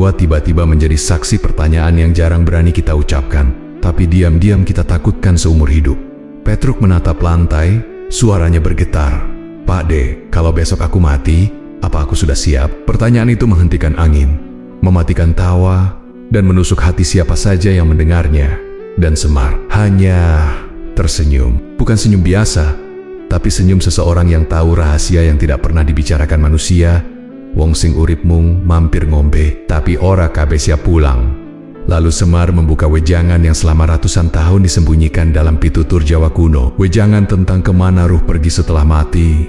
berdua tiba-tiba menjadi saksi pertanyaan yang jarang berani kita ucapkan, tapi diam-diam kita takutkan seumur hidup. Petruk menatap lantai, suaranya bergetar. "Pak De, kalau besok aku mati, apa aku sudah siap?" Pertanyaan itu menghentikan angin, mematikan tawa, dan menusuk hati siapa saja yang mendengarnya. Dan Semar hanya tersenyum. Bukan senyum biasa, tapi senyum seseorang yang tahu rahasia yang tidak pernah dibicarakan manusia. "Wong sing urip mung mampir ngombe, tapi ora kabeh siap pulang." Lalu Semar membuka wejangan yang selama ratusan tahun disembunyikan dalam pitutur Jawa kuno. Wejangan tentang kemana ruh pergi setelah mati.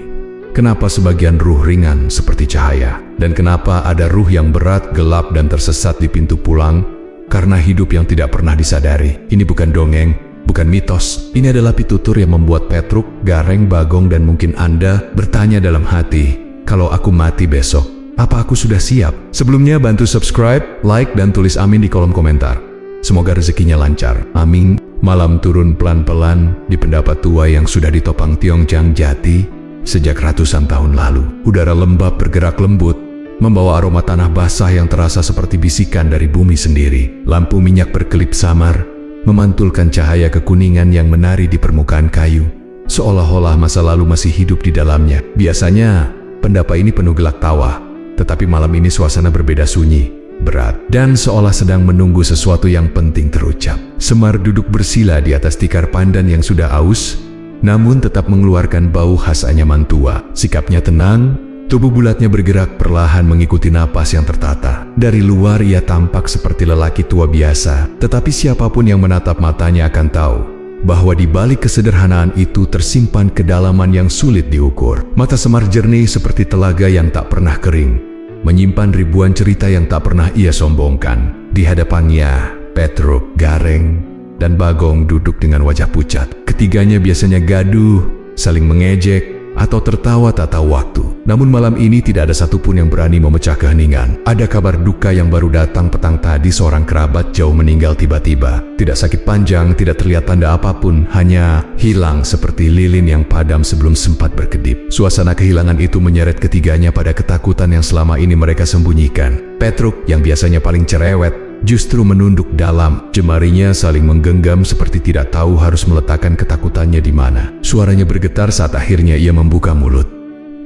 Kenapa sebagian ruh ringan seperti cahaya, dan kenapa ada ruh yang berat, gelap, dan tersesat di pintu pulang karena hidup yang tidak pernah disadari. Ini bukan dongeng, bukan mitos. Ini adalah pitutur yang membuat Petruk, Gareng, Bagong, dan mungkin Anda bertanya dalam hati, "Kalau aku mati besok, apa aku sudah siap?" Sebelumnya bantu subscribe, like, dan tulis amin di kolom komentar. Semoga rezekinya lancar. Amin. Malam turun pelan-pelan di pendapat tua yang sudah ditopang Tiongjang jati sejak ratusan tahun lalu. Udara lembab bergerak lembut, membawa aroma tanah basah yang terasa seperti bisikan dari bumi sendiri. Lampu minyak berkelip samar, memantulkan cahaya kekuningan yang menari di permukaan kayu, seolah-olah masa lalu masih hidup di dalamnya. Biasanya, pendapa ini penuh gelak tawa, tetapi malam ini suasana berbeda, sunyi, berat, dan seolah sedang menunggu sesuatu yang penting terucap. Semar duduk bersila di atas tikar pandan yang sudah aus, namun tetap mengeluarkan bau khas anyaman tua. Sikapnya tenang, tubuh bulatnya bergerak perlahan mengikuti napas yang tertata. Dari luar ia tampak seperti lelaki tua biasa, tetapi siapapun yang menatap matanya akan tahu bahwa di balik kesederhanaan itu tersimpan kedalaman yang sulit diukur. Mata Semar jernih seperti telaga yang tak pernah kering, menyimpan ribuan cerita yang tak pernah ia sombongkan. Di hadapannya, Petruk, Gareng, dan Bagong duduk dengan wajah pucat. Ketiganya biasanya gaduh, saling mengejek, atau tertawa tak tahu waktu. Namun malam ini tidak ada satupun yang berani memecah keheningan. Ada kabar duka yang baru datang petang tadi. Seorang kerabat jauh meninggal tiba-tiba. Tidak sakit panjang, tidak terlihat tanda apapun, hanya hilang seperti lilin yang padam sebelum sempat berkedip. Suasana kehilangan itu menyeret ketiganya pada ketakutan yang selama ini mereka sembunyikan. Petruk, yang biasanya paling cerewet, justru menunduk dalam. Jemarinya saling menggenggam seperti tidak tahu harus meletakkan ketakutannya di mana. Suaranya bergetar saat akhirnya ia membuka mulut.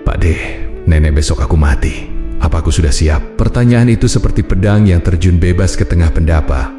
"Pak De, nenek besok aku mati. Apa aku sudah siap?" Pertanyaan itu seperti pedang yang terjun bebas ke tengah pendapa.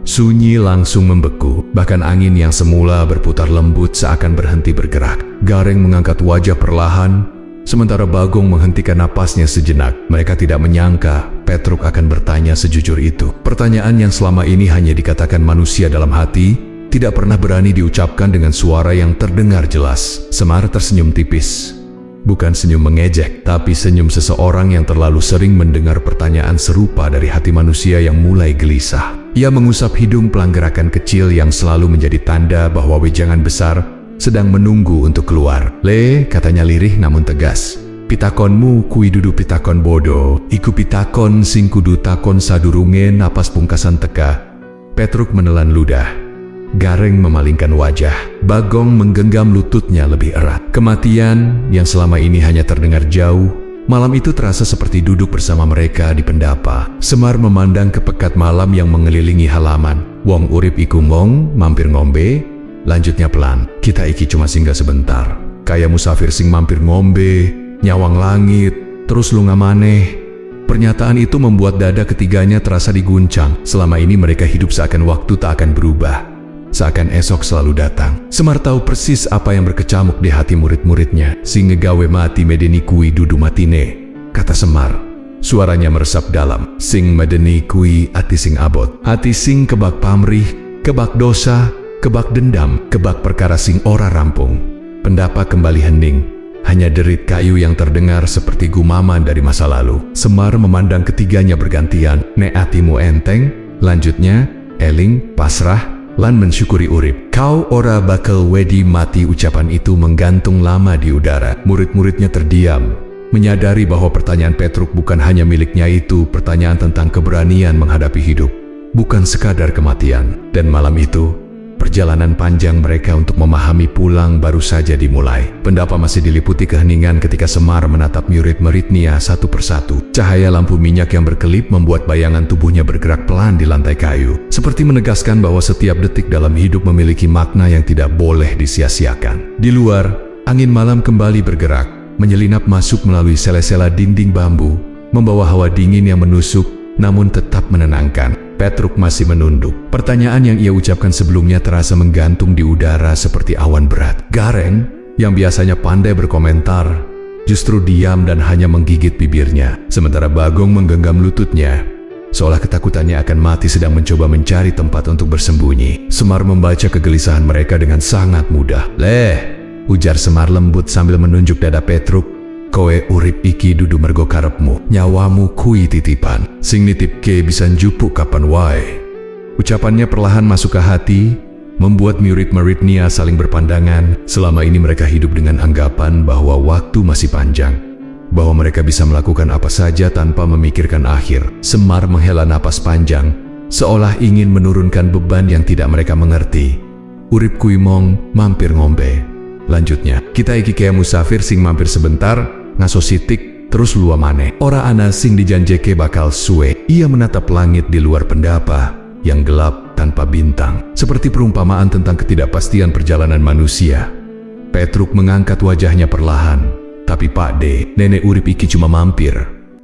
Sunyi langsung membeku, bahkan angin yang semula berputar lembut seakan berhenti bergerak. Gareng mengangkat wajah perlahan, sementara Bagong menghentikan napasnya sejenak. Mereka tidak menyangka Petruk akan bertanya sejujur itu. Pertanyaan yang selama ini hanya dikatakan manusia dalam hati, tidak pernah berani diucapkan dengan suara yang terdengar jelas. Semar tersenyum tipis. Bukan senyum mengejek, tapi senyum seseorang yang terlalu sering mendengar pertanyaan serupa dari hati manusia yang mulai gelisah. Ia mengusap hidung pelang, gerakan kecil yang selalu menjadi tanda bahwa wejangan besar sedang menunggu untuk keluar. "Le," katanya lirih namun tegas, "pitakonmu kui dudu pitakon bodoh, iku pitakon sing kudu takon sadurunge napas pungkasan teka." Petruk menelan ludah. Gareng memalingkan wajah. Bagong menggenggam lututnya lebih erat. Kematian yang selama ini hanya terdengar jauh, malam itu terasa seperti duduk bersama mereka di pendapa. Semar memandang ke pekat malam yang mengelilingi halaman. "Wong urip iku mong mampir ngombe." Lanjutnya pelan, "Kita iki cuma singgah sebentar. Kaya musafir sing mampir ngombe, nyawang langit, terus lunga maneh." Pernyataan itu membuat dada ketiganya terasa diguncang. Selama ini mereka hidup seakan waktu tak akan berubah, seakan esok selalu datang. Semar tahu persis apa yang berkecamuk di hati murid-muridnya. "Sing ngegawe mati medeni kui dudu matine," kata Semar. Suaranya meresap dalam. "Sing medeni kui ati sing abot. Ati sing kebak pamrih, kebak dosa, kebak dendam, kebak perkara sing ora rampung." Pendapa kembali hening. Hanya derit kayu yang terdengar seperti gumaman dari masa lalu. Semar memandang ketiganya bergantian. "Nek atimu enteng," lanjutnya, "eling, pasrah, lan mensyukuri urip, kau ora bakal wedi mati." Ucapan itu menggantung lama di udara. Murid-muridnya terdiam, menyadari bahwa pertanyaan Petruk bukan hanya miliknya itu, pertanyaan tentang keberanian menghadapi hidup, bukan sekadar kematian. Dan malam itu, Perjalanan panjang mereka untuk memahami pulang baru saja dimulai. Pendapa masih diliputi keheningan ketika Semar menatap murid-murid Nia satu persatu. Cahaya lampu minyak yang berkelip membuat bayangan tubuhnya bergerak pelan di lantai kayu, seperti menegaskan bahwa setiap detik dalam hidup memiliki makna yang tidak boleh disia-siakan. Di luar, angin malam kembali bergerak, menyelinap masuk melalui sela-sela dinding bambu, membawa hawa dingin yang menusuk, namun tetap menenangkan. Petruk masih menunduk. Pertanyaan yang ia ucapkan sebelumnya terasa menggantung di udara seperti awan berat. Gareng, yang biasanya pandai berkomentar, justru diam dan hanya menggigit bibirnya. Sementara Bagong menggenggam lututnya, seolah ketakutannya akan mati sedang mencoba mencari tempat untuk bersembunyi. Semar membaca kegelisahan mereka dengan sangat mudah. "Leh," ujar Semar lembut sambil menunjuk dada Petruk. "Kowe urip iki dudu mergo karepmu, nyawamu kui titipan. Sing nitipke bisa njupuk kapan wae." Ucapannya perlahan masuk ke hati, membuat murid-murid Nia saling berpandangan. Selama ini mereka hidup dengan anggapan bahwa waktu masih panjang, bahwa mereka bisa melakukan apa saja tanpa memikirkan akhir. Semar menghela napas panjang, seolah ingin menurunkan beban yang tidak mereka mengerti. "Urip kui mong, mampir ngombe." Lanjutnya, "Kita iki kaya musafir sing mampir sebentar, ngaso sitik, terus lua mane. Ora ana sing dijanjeke bakal suwe." Ia menatap langit di luar pendapa, yang gelap tanpa bintang, seperti perumpamaan tentang ketidakpastian perjalanan manusia. Petruk mengangkat wajahnya perlahan. "Tapi Pak De, nenek urip iki cuma mampir.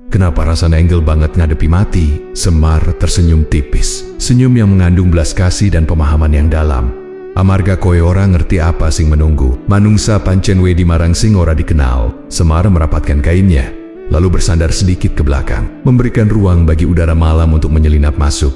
Kenapa rasanya enggel banget ngadepi mati?" Semar tersenyum tipis, senyum yang mengandung belas kasih dan pemahaman yang dalam. "Amarga koe ora ngerti apa sing menunggu. Manungsa pancen wedi marang sing ora dikenal." Semar merapatkan kainnya, lalu bersandar sedikit ke belakang, memberikan ruang bagi udara malam untuk menyelinap masuk.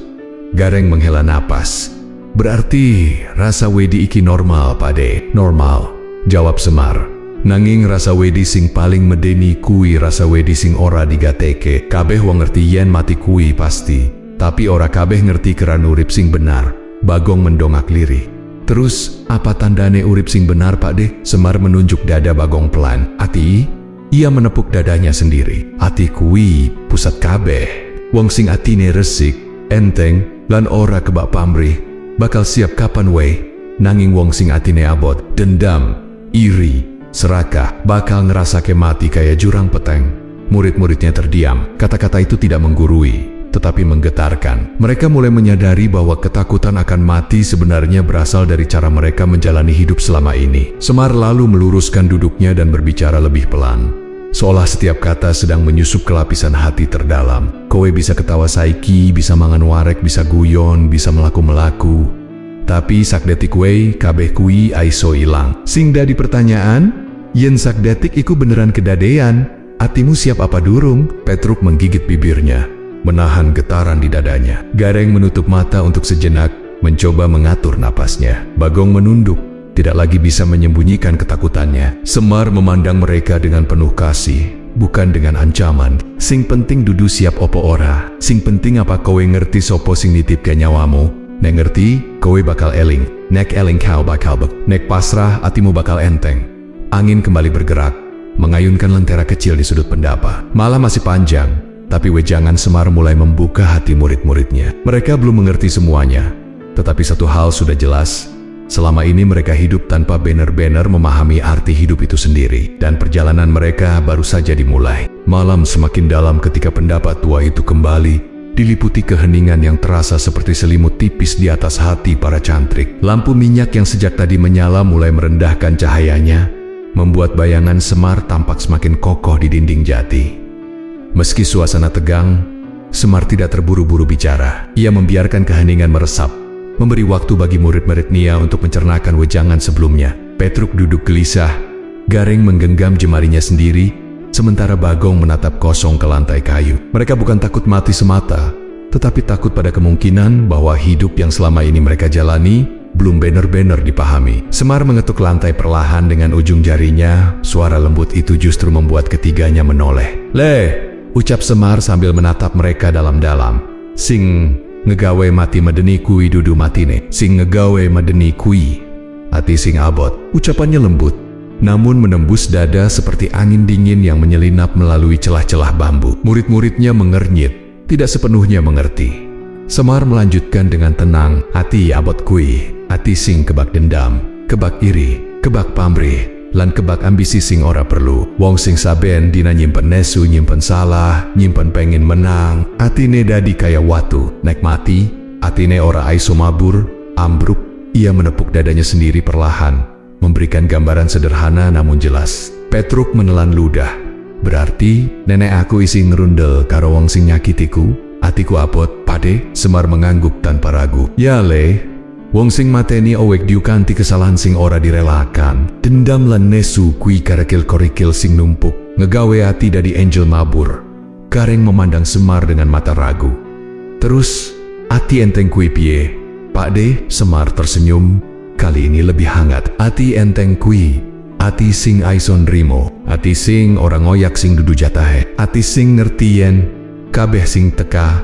Gareng menghela napas. "Berarti rasa wedi iki normal, Pak De." "Normal," jawab Semar. "Nanging rasa wedi sing paling medeni kui rasa wedi sing ora digateke. Kabeh wong ngerti yen mati kui pasti, tapi ora kabeh ngerti keran urip sing benar." Bagong mendongak lirih. "Terus, apa tandane urip sing benar, Pak De?" Semar menunjuk dada Bagong pelan. "Ati?" Ia menepuk dadanya sendiri. "Ati kuwi pusat kabeh. Wong sing atine resik, enteng, lan ora kebak pamrih, bakal siap kapan wae. Nanging wong sing atine abot, dendam, iri, serakah, bakal ngerasake mati kaya jurang peteng." Murid-muridnya terdiam. Kata-kata itu tidak menggurui, tetapi menggetarkan. Mereka mulai menyadari bahwa ketakutan akan mati sebenarnya berasal dari cara mereka menjalani hidup selama ini. Semar lalu meluruskan duduknya dan berbicara lebih pelan, seolah setiap kata sedang menyusup ke lapisan hati terdalam. "Kowe bisa ketawa saiki, bisa mangan warek, bisa guyon, bisa melaku-melaku. Tapi sakdetik wae kabeh kui aiso ilang. Sing dadi pertanyaan, yen sakdetik iku beneran kedadean, atimu siap apa durung?" Petruk menggigit bibirnya, menahan getaran di dadanya. Gareng menutup mata untuk sejenak, mencoba mengatur napasnya. Bagong menunduk, tidak lagi bisa menyembunyikan ketakutannya. Semar memandang mereka dengan penuh kasih, bukan dengan ancaman. "Sing penting dudu siap opo ora. Sing penting apa kowe ngerti sopo sing nitipke nyawamu. Nek ngerti, kowe bakal eling. Nek eling kau bakal bek. Nek pasrah, atimu bakal enteng." Angin kembali bergerak, mengayunkan lentera kecil di sudut pendapa. Malam masih panjang, tapi wejangan Semar mulai membuka hati murid-muridnya. Mereka belum mengerti semuanya, tetapi satu hal sudah jelas. Selama ini mereka hidup tanpa benar-benar memahami arti hidup itu sendiri, dan perjalanan mereka baru saja dimulai. Malam semakin dalam ketika pendapat tua itu kembali, diliputi keheningan yang terasa seperti selimut tipis di atas hati para cantrik. Lampu minyak yang sejak tadi menyala mulai merendahkan cahayanya, membuat bayangan Semar tampak semakin kokoh di dinding jati. Meski suasana tegang, Semar tidak terburu-buru bicara. Ia membiarkan keheningan meresap, memberi waktu bagi murid-murid Nia untuk mencernakan wejangan sebelumnya. Petruk duduk gelisah, Gareng menggenggam jemarinya sendiri, sementara Bagong menatap kosong ke lantai kayu. Mereka bukan takut mati semata, tetapi takut pada kemungkinan bahwa hidup yang selama ini mereka jalani belum benar-benar dipahami. Semar mengetuk lantai perlahan dengan ujung jarinya. Suara lembut itu justru membuat ketiganya menoleh. "Leh," ucap Semar sambil menatap mereka dalam-dalam. "Sing ngegawe mati medeni kui dudu matine. Sing ngegawe medeni kui ati sing abot." Ucapannya lembut, namun menembus dada seperti angin dingin yang menyelinap melalui celah-celah bambu. Murid-muridnya mengernyit, tidak sepenuhnya mengerti. Semar melanjutkan dengan tenang, "Ati abot kui, ati sing kebak dendam, kebak iri, kebak pamrih, lan kebak ambisi sing ora perlu. Wong sing saben dina nyimpen nesu, nyimpen salah, nyimpen pengen menang, atine dadi kaya watu, nek mati, atine ora aiso mabur, ambruk. Ia menepuk dadanya sendiri perlahan, memberikan gambaran sederhana namun jelas. Petruk menelan ludah. Berarti nenek aku isi ngerundel karo wong sing nyakitiku. Atiku apot, Pade. Semar mengangguk tanpa ragu. Ya le, wong sing mateni owek diu kanthi kesalahan sing ora direlakan. Dendam lan nesu kui karekil korikil sing numpuk, ngegawe ati dadi angel mabur. Gareng memandang Semar dengan mata ragu. Terus, ati enteng kui piye? Pakde, Semar tersenyum. Kali ini lebih hangat. Ati enteng kui. Ati sing aison rimo. Ati sing orang ngoyak sing dudu jatahe. Ati sing ngerti yen kabeh sing teka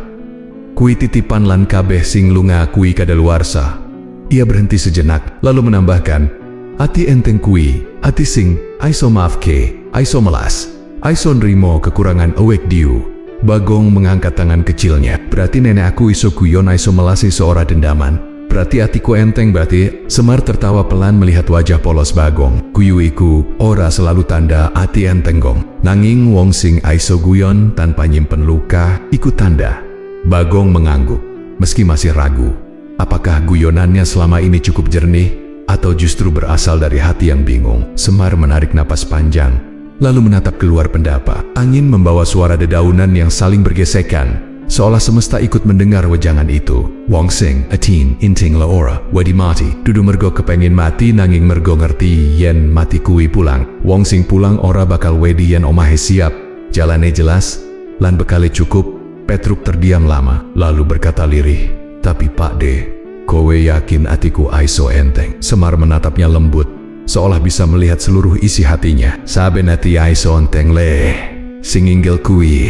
kui titipan lan kabeh sing lunga kui kadaluarsa. Ia berhenti sejenak, lalu menambahkan, ati enteng kui, ati sing aiso maafke, aiso melas, aiso nrimo kekurangan owek diu. Bagong mengangkat tangan kecilnya. Berarti nenek aku iso guyon aiso melasi seorang dendaman. Berarti atiku enteng berarti. Semar tertawa pelan melihat wajah polos Bagong. Guyu iku ora selalu tanda ati enteng gong. Nanging wong sing aiso guyon tanpa nyimpen luka iku tanda. Bagong mengangguk, meski masih ragu. Apakah guyonannya selama ini cukup jernih atau justru berasal dari hati yang bingung? Semar menarik napas panjang, lalu menatap keluar pendapa. Angin membawa suara dedaunan yang saling bergesekan, seolah semesta ikut mendengar wejangan itu. Wong sing atin inting laora wedi mati. Dudu mergo kepengin mati nanging mergo ngerti yen mati kuwi pulang. Wong sing pulang ora bakal wedi yen omahe siap, jalane jelas, lan bekale cukup. Petruk terdiam lama, lalu berkata lirih, tapi Pakde, kowe yakin atiku aiso enteng? Semar menatapnya lembut, seolah bisa melihat seluruh isi hatinya. Saben ati aiso enteng le, sing inggil kuwi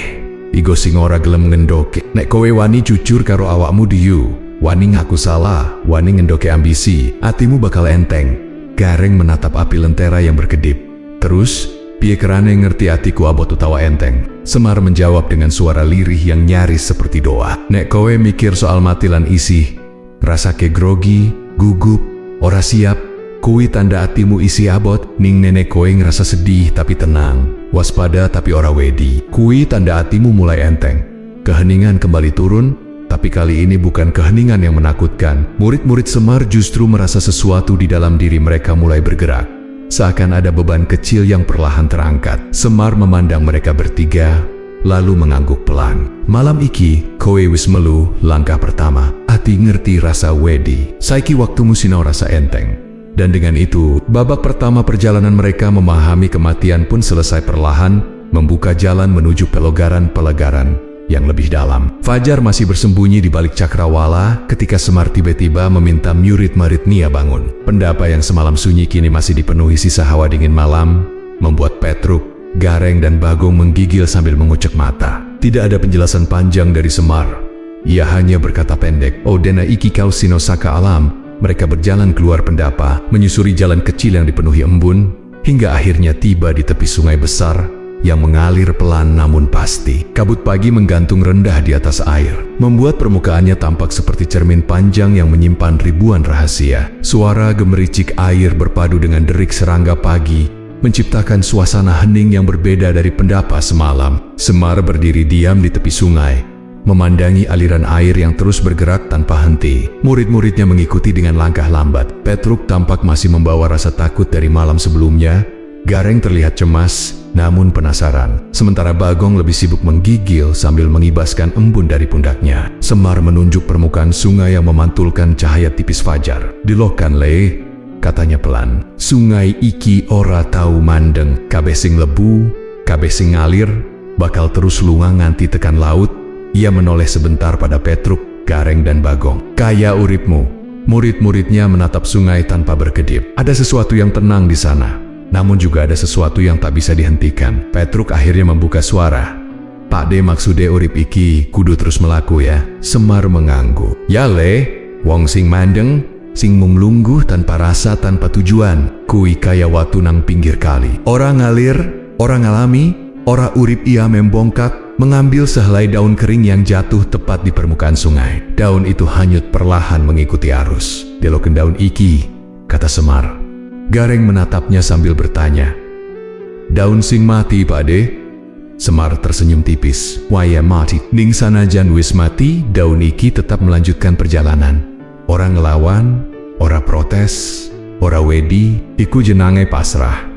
igo sing ora gelem ngendoke. Nek kowe wani jujur karo awakmu diu, wani ngaku salah, wani ngendoke ambisi, atimu bakal enteng. Gareng menatap api lentera yang berkedip. Terus, piye kerane ngerti atiku abot utawa enteng? Semar menjawab dengan suara lirih yang nyaris seperti doa. Nek kowe mikir soal mati lan isi, rasake grogi, gugup, ora siap, kuwi tanda atimu isi abot. Ning nenek kowe ngerasa sedih tapi tenang, waspada tapi ora wedi, kuwi tanda atimu mulai enteng. Keheningan kembali turun, tapi kali ini bukan keheningan yang menakutkan. Murid-murid Semar justru merasa sesuatu di dalam diri mereka mulai bergerak. Seakan ada beban kecil yang perlahan terangkat. Semar memandang mereka bertiga, lalu mengangguk pelan. Malam iki, kowe wis melu langkah pertama. Ati ngerti rasa wedi. Saiki waktumu sinau rasa enteng. Dan dengan itu, babak pertama perjalanan mereka memahami kematian pun selesai perlahan, membuka jalan menuju pelegaran-pelegaran yang lebih dalam. Fajar masih bersembunyi di balik cakrawala ketika Semar tiba-tiba meminta murid Nia bangun. Pendapa yang semalam sunyi kini masih dipenuhi sisa hawa dingin malam, membuat Petruk, Gareng dan Bagong menggigil sambil mengucek mata. Tidak ada penjelasan panjang dari Semar. Ia hanya berkata pendek, "Oh dena iki kau sinosaka alam." Mereka berjalan keluar pendapa, menyusuri jalan kecil yang dipenuhi embun, hingga akhirnya tiba di tepi sungai besar yang mengalir pelan namun pasti. Kabut pagi menggantung rendah di atas air, membuat permukaannya tampak seperti cermin panjang yang menyimpan ribuan rahasia. Suara gemericik air berpadu dengan derik serangga pagi, menciptakan suasana hening yang berbeda dari pendapa semalam. Semar berdiri diam di tepi sungai, memandangi aliran air yang terus bergerak tanpa henti. Murid-muridnya mengikuti dengan langkah lambat. Petruk tampak masih membawa rasa takut dari malam sebelumnya. Gareng terlihat cemas, namun penasaran. Sementara Bagong lebih sibuk menggigil sambil mengibaskan embun dari pundaknya. Semar menunjuk permukaan sungai yang memantulkan cahaya tipis fajar. "Dilokan le," katanya pelan. "Sungai iki ora tau mandeng. Kabeh sing lebu, kabeh sing ngalir, bakal terus lunga nganti tekan laut." Ia menoleh sebentar pada Petruk, Gareng dan Bagong. "Kaya uripmu." Murid-muridnya menatap sungai tanpa berkedip. Ada sesuatu yang tenang di sana, namun juga ada sesuatu yang tak bisa dihentikan. Petruk akhirnya membuka suara. "Pakde maksude urip iki kudu terus melaku ya." Semar mengangguk. "Ya le, wong sing mandeng, sing mung lungguh tanpa rasa tanpa tujuan, kui kaya watu nang pinggir kali. Ora ngalir, ora ngalami, ora urip ia membongkak, mengambil sehelai daun kering yang jatuh tepat di permukaan sungai. Daun itu hanyut perlahan mengikuti arus. "Deloken daun iki," kata Semar. Gareng menatapnya sambil bertanya, "Daun sing mati, Pade?" Semar tersenyum tipis. "Waya mati. Ning sanajan wis mati, daun iki tetap melanjutkan perjalanan. Ora ngelawan, ora protes, ora wedi, iku jenenge pasrah."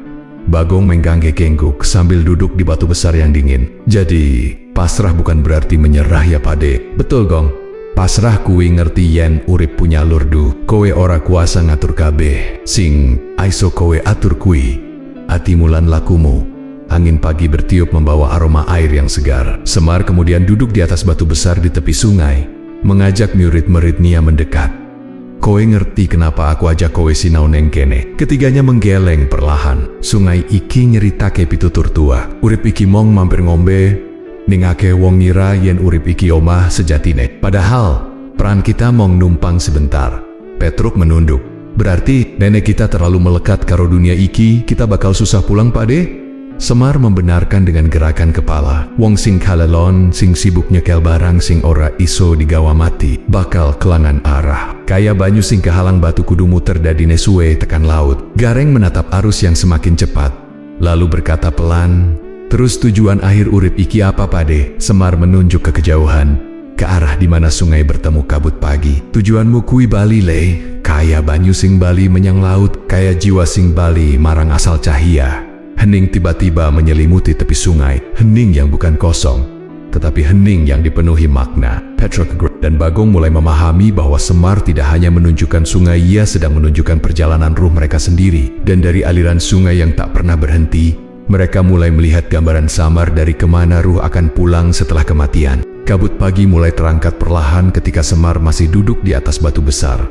Bagong menggangge kengguk sambil duduk di batu besar yang dingin. "Jadi, pasrah bukan berarti menyerah ya, Pade?" "Betul, Gong. Pasrah kuwi ngerti yen urip punya lurdu. Kowe ora kuasa ngatur kabeh. Sing aiso kowe atur kuwi atimu lan lakumu." Angin pagi bertiup membawa aroma air yang segar. Semar kemudian duduk di atas batu besar di tepi sungai, mengajak murid-muridnya mendekat. "Kowe ngerti kenapa aku ajak kowe sinau neng kene?" Ketiganya menggeleng perlahan. "Sungai iki nyeritake pitutur tua. Urip iki mong mampir ngombe, ning akeh wong ngira yen urip iki omah sejatine. Padahal peran kita mong numpang sebentar." Petruk menunduk. "Berarti nenek kita terlalu melekat karo dunia iki, kita bakal susah pulang, Pade?" Semar membenarkan dengan gerakan kepala. "Wong sing kalelon, sing sibuk nyekel barang sing ora iso digawa mati, bakal kelangan arah. Kaya banyu sing kehalang batu kudu muter dadine suwe tekan laut." Gareng menatap arus yang semakin cepat, lalu berkata pelan, "Terus tujuan akhir urip iki apa, Pade?" Semar menunjuk ke kejauhan, ke arah di mana sungai bertemu kabut pagi. "Tujuanmu kui bali le, kaya banyu sing bali menyang laut, kaya jiwa sing bali marang asal cahia." Hening tiba-tiba menyelimuti tepi sungai. Hening yang bukan kosong, tetapi hening yang dipenuhi makna. Petruk dan Bagong mulai memahami bahwa Semar tidak hanya menunjukkan sungai, ia sedang menunjukkan perjalanan ruh mereka sendiri. Dan dari aliran sungai yang tak pernah berhenti, mereka mulai melihat gambaran samar dari kemana ruh akan pulang setelah kematian. Kabut pagi mulai terangkat perlahan ketika Semar masih duduk di atas batu besar,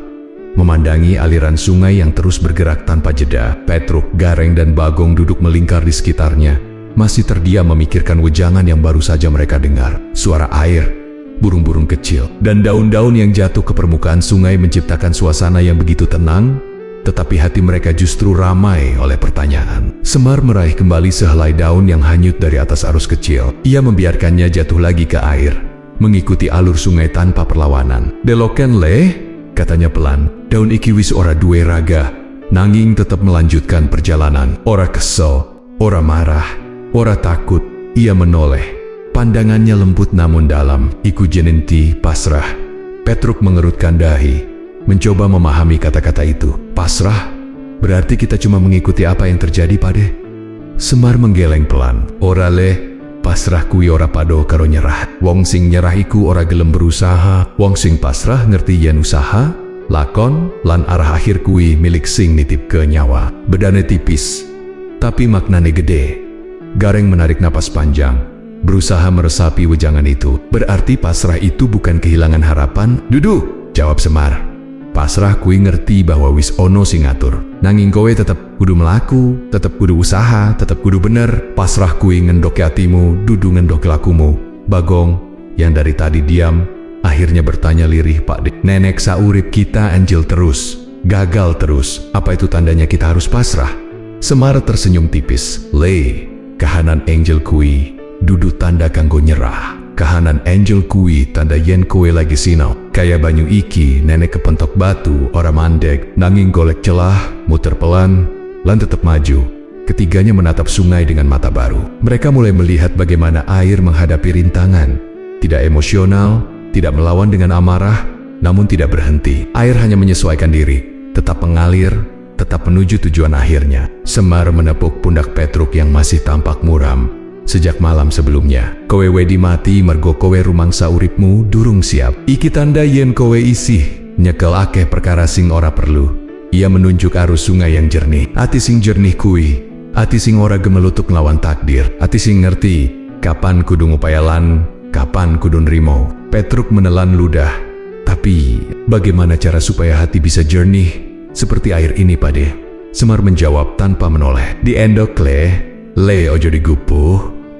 memandangi aliran sungai yang terus bergerak tanpa jeda. Petruk, Gareng, dan Bagong duduk melingkar di sekitarnya, masih terdiam memikirkan wejangan yang baru saja mereka dengar. Suara air, burung-burung kecil, dan daun-daun yang jatuh ke permukaan sungai menciptakan suasana yang begitu tenang, tetapi hati mereka justru ramai oleh pertanyaan. Semar meraih kembali sehelai daun yang hanyut dari atas arus kecil. Ia membiarkannya jatuh lagi ke air, mengikuti alur sungai tanpa perlawanan. "Deloken le," katanya pelan. "Daun iki wis ora duwe raga, nanging tetap melanjutkan perjalanan. Ora kesel, ora marah, ora takut." Ia menoleh. Pandangannya lembut namun dalam. "Iku jenenti pasrah." Petruk mengerutkan dahi, mencoba memahami kata-kata itu. "Pasrah? Berarti kita cuma mengikuti apa yang terjadi, Pade?" Semar menggeleng pelan. "Ora le, pasrah kuwi ora pado karo nyerah. Wong sing nyerah iku ora gelem berusaha. Wong sing pasrah ngerti yen usaha, lakon, lan arah akhir kuwi milik sing nitip ke nyawa." Bedane tipis, tapi maknane gede. Gareng menarik napas panjang, berusaha meresapi wejangan itu. "Berarti pasrah itu bukan kehilangan harapan?" "Dudu," jawab Semar. "Pasrah kuwi ngerti bahwa wis ono sing ngatur. Nanging kowe tetep kudu melaku, tetep kudu usaha, tetep kudu bener. Pasrah kuwi ngendoke atimu, dudu ngendoke lakumu." Bagong, yang dari tadi diam, akhirnya bertanya lirih, "Pak, nenek saurip kita anjil terus, gagal terus. Apa itu tandanya kita harus pasrah?" Semar tersenyum tipis. "Le, kahanan angel kui, dudu tanda kanggo nyerah. Kahanan angel kui tanda yen kowe lagi sinau. Kaya banyu iki nenek kepentok batu, ora mandek, nanging golek celah, muter pelan, lan tetep maju." Ketiganya menatap sungai dengan mata baru. Mereka mulai melihat bagaimana air menghadapi rintangan. Tidak emosional, tidak melawan dengan amarah, namun tidak berhenti. Air hanya menyesuaikan diri, tetap mengalir, tetap menuju tujuan akhirnya. Semar menepuk pundak Petruk yang masih tampak muram. "Sejak malam sebelumnya, kowe wedi mati mergo kowe rumangsa uripmu durung siap. Iki tanda yen kowe isih nyekel akeh perkara sing ora perlu." Ia menunjuk arus sungai yang jernih. "Ati sing jernih kuwi, ati sing ora gemelutuk nglawan takdir, ati sing ngerti kapan kudu ngupayalan, kapan kudu nrimo." Petruk menelan ludah. "Tapi bagaimana cara supaya hati bisa jernih seperti air ini, Pade?" Semar menjawab tanpa menoleh. "Di endok le ojo digupuh,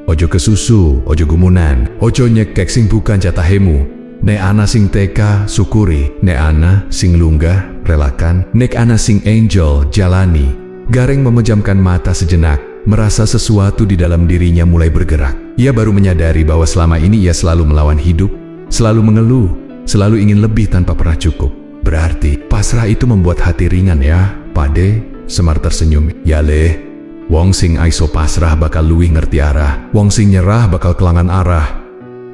ojo kesusu, ojo gumunan, ojo nyekek sing bukan catahemu. Nek ana sing teka, syukuri. Nek ana sing lunggah, relakan. Nek ana sing angel, jalani." Gareng memejamkan mata sejenak, merasa sesuatu di dalam dirinya mulai bergerak. Ia baru menyadari bahwa selama ini ia selalu melawan hidup, selalu mengeluh, selalu ingin lebih tanpa pernah cukup. Berarti pasrah itu membuat hati ringan ya, Pade? Semar tersenyum. Ya leh, wong sing aiso pasrah bakal luwih ngerti arah, wong sing nyerah bakal kelangan arah.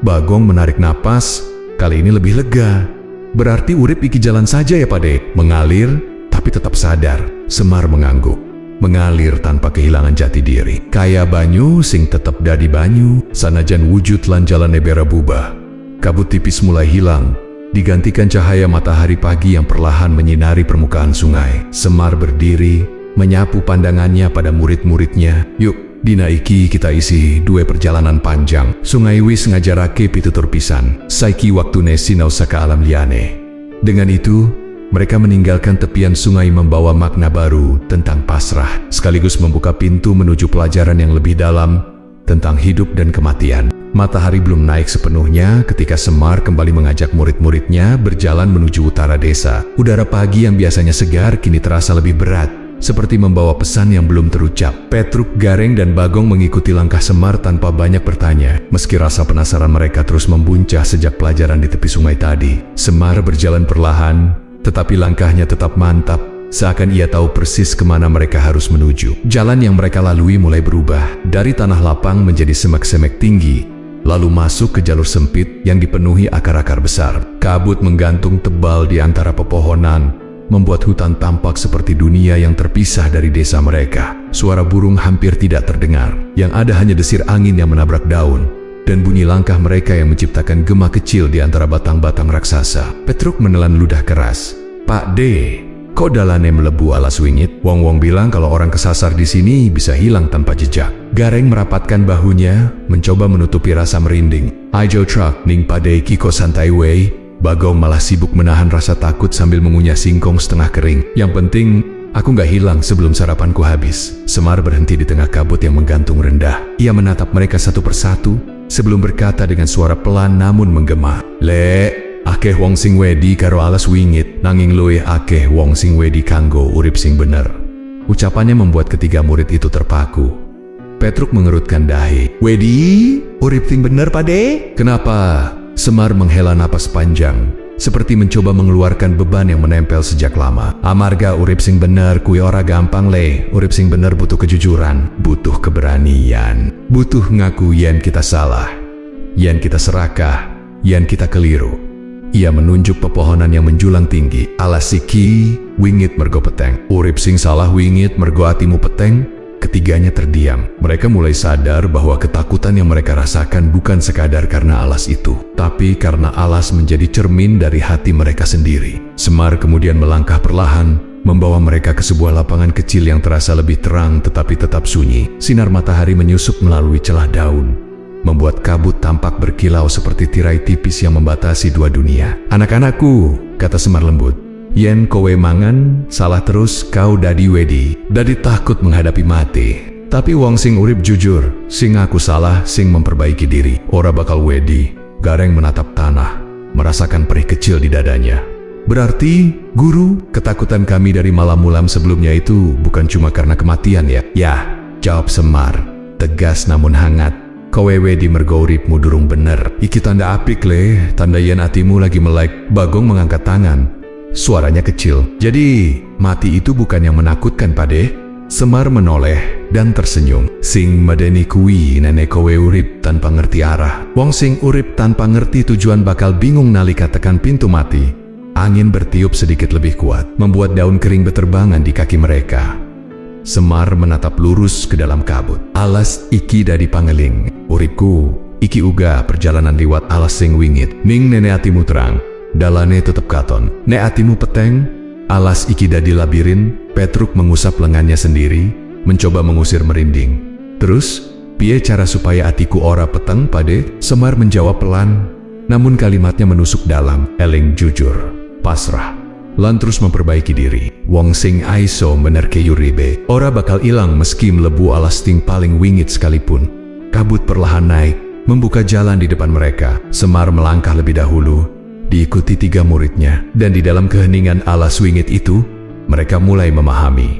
Bagong menarik napas, kali ini lebih lega. Berarti urip iki jalan saja ya Pade? Mengalir, tapi tetap sadar. Semar mengangguk. Mengalir tanpa kehilangan jati diri. Kaya banyu sing tetep dadi banyu, sanajan wujud lan jalane bera bubah. Kabut tipis mulai hilang, digantikan cahaya matahari pagi yang perlahan menyinari permukaan sungai. Semar berdiri, menyapu pandangannya pada murid-muridnya. Yuk, dina iki kita isi dua perjalanan panjang. Sungai wis ngajarake pitutur pisan, saiki waktune sinau saka alam liane. Dengan itu, mereka meninggalkan tepian sungai membawa makna baru tentang pasrah, sekaligus membuka pintu menuju pelajaran yang lebih dalam tentang hidup dan kematian. Matahari belum naik sepenuhnya ketika Semar kembali mengajak murid-muridnya berjalan menuju utara desa. Udara pagi yang biasanya segar kini terasa lebih berat, seperti membawa pesan yang belum terucap. Petruk, Gareng, dan Bagong mengikuti langkah Semar tanpa banyak bertanya. Meski rasa penasaran mereka terus membuncah sejak pelajaran di tepi sungai tadi. Semar berjalan perlahan, tetapi langkahnya tetap mantap, seakan ia tahu persis kemana mereka harus menuju. Jalan yang mereka lalui mulai berubah, dari tanah lapang menjadi semak-semak tinggi, lalu masuk ke jalur sempit yang dipenuhi akar-akar besar. Kabut menggantung tebal di antara pepohonan, membuat hutan tampak seperti dunia yang terpisah dari desa mereka. Suara burung hampir tidak terdengar, yang ada hanya desir angin yang menabrak daun, dan bunyi langkah mereka yang menciptakan gema kecil di antara batang-batang raksasa. Petruk menelan ludah keras. Pak De, kok dalane melebu alas wingit? Wong-wong bilang kalau orang kesasar di sini bisa hilang tanpa jejak. Gareng merapatkan bahunya, mencoba menutupi rasa merinding. Aijo Trak, ning Pade kiko santai wei. Bagong malah sibuk menahan rasa takut sambil mengunyah singkong setengah kering. Yang penting, aku nggak hilang sebelum sarapanku habis. Semar berhenti di tengah kabut yang menggantung rendah. Ia menatap mereka satu persatu, sebelum berkata dengan suara pelan namun menggema. Le, akeh wong sing wedi karo alas wingit, nanging luwih akeh wong sing wedi kanggo urip sing bener. Ucapannya membuat ketiga murid itu terpaku. Petruk mengerutkan dahi. Wedi, urip sing bener Pade? Kenapa? Semar menghela napas panjang, seperti mencoba mengeluarkan beban yang menempel sejak lama. Amarga urip sing bener kui ora gampang le. Urip sing bener butuh kejujuran, butuh keberanian, butuh ngaku yen kita salah, yen kita serakah, yen kita keliru. Ia menunjuk pepohonan yang menjulang tinggi. Alas siki, wingit mergo peteng. Urip sing salah wingit mergo atimu peteng. Ketiganya terdiam. Mereka mulai sadar bahwa ketakutan yang mereka rasakan bukan sekadar karena alas itu, tapi karena alas menjadi cermin dari hati mereka sendiri. Semar kemudian melangkah perlahan, membawa mereka ke sebuah lapangan kecil yang terasa lebih terang tetapi tetap sunyi. Sinar matahari menyusup melalui celah daun, membuat kabut tampak berkilau seperti tirai tipis yang membatasi dua dunia. Anak-anakku, kata Semar lembut, yen kowe mangan, salah terus kau dadi wedi, dadi takut menghadapi mati. Tapi wong sing urip jujur, sing ngaku salah, sing memperbaiki diri, ora bakal wedi. Gareng menatap tanah, merasakan perih kecil di dadanya. Berarti, guru, ketakutan kami dari malam-malam sebelumnya itu bukan cuma karena kematian ya? Ya, jawab Semar, tegas namun hangat. Kowe wedi mergo uripmu durung bener. Iki tanda apik le, tanda yen atimu lagi melek. Bagong mengangkat tangan. Suaranya kecil. Jadi, mati itu bukan yang menakutkan Pade? Semar menoleh dan tersenyum. Sing medeni kui nenek kowe urip tanpa ngerti arah. Wong sing urip tanpa ngerti tujuan bakal bingung nalika tekan pintu mati. Angin bertiup sedikit lebih kuat, membuat daun kering beterbangan di kaki mereka. Semar menatap lurus ke dalam kabut. Alas iki dadi pangeling. Uripku, iki uga perjalanan liwat alas sing wingit. Ning nenek atimu terang, dalane tetep katon. Nek atimu peteng, alas iki dadi labirin. Petruk mengusap lengannya sendiri, mencoba mengusir merinding. Terus, piye cara supaya atiku ora peteng Pade? Semar menjawab pelan, namun kalimatnya menusuk dalam. Eling jujur, pasrah, lan terus memperbaiki diri. Wong sing aiso menerke yuribe, ora bakal ilang meski melebu alas ting paling wingit sekalipun. Kabut perlahan naik, membuka jalan di depan mereka. Semar melangkah lebih dahulu, diikuti tiga muridnya, dan di dalam keheningan alas wingit itu, mereka mulai memahami.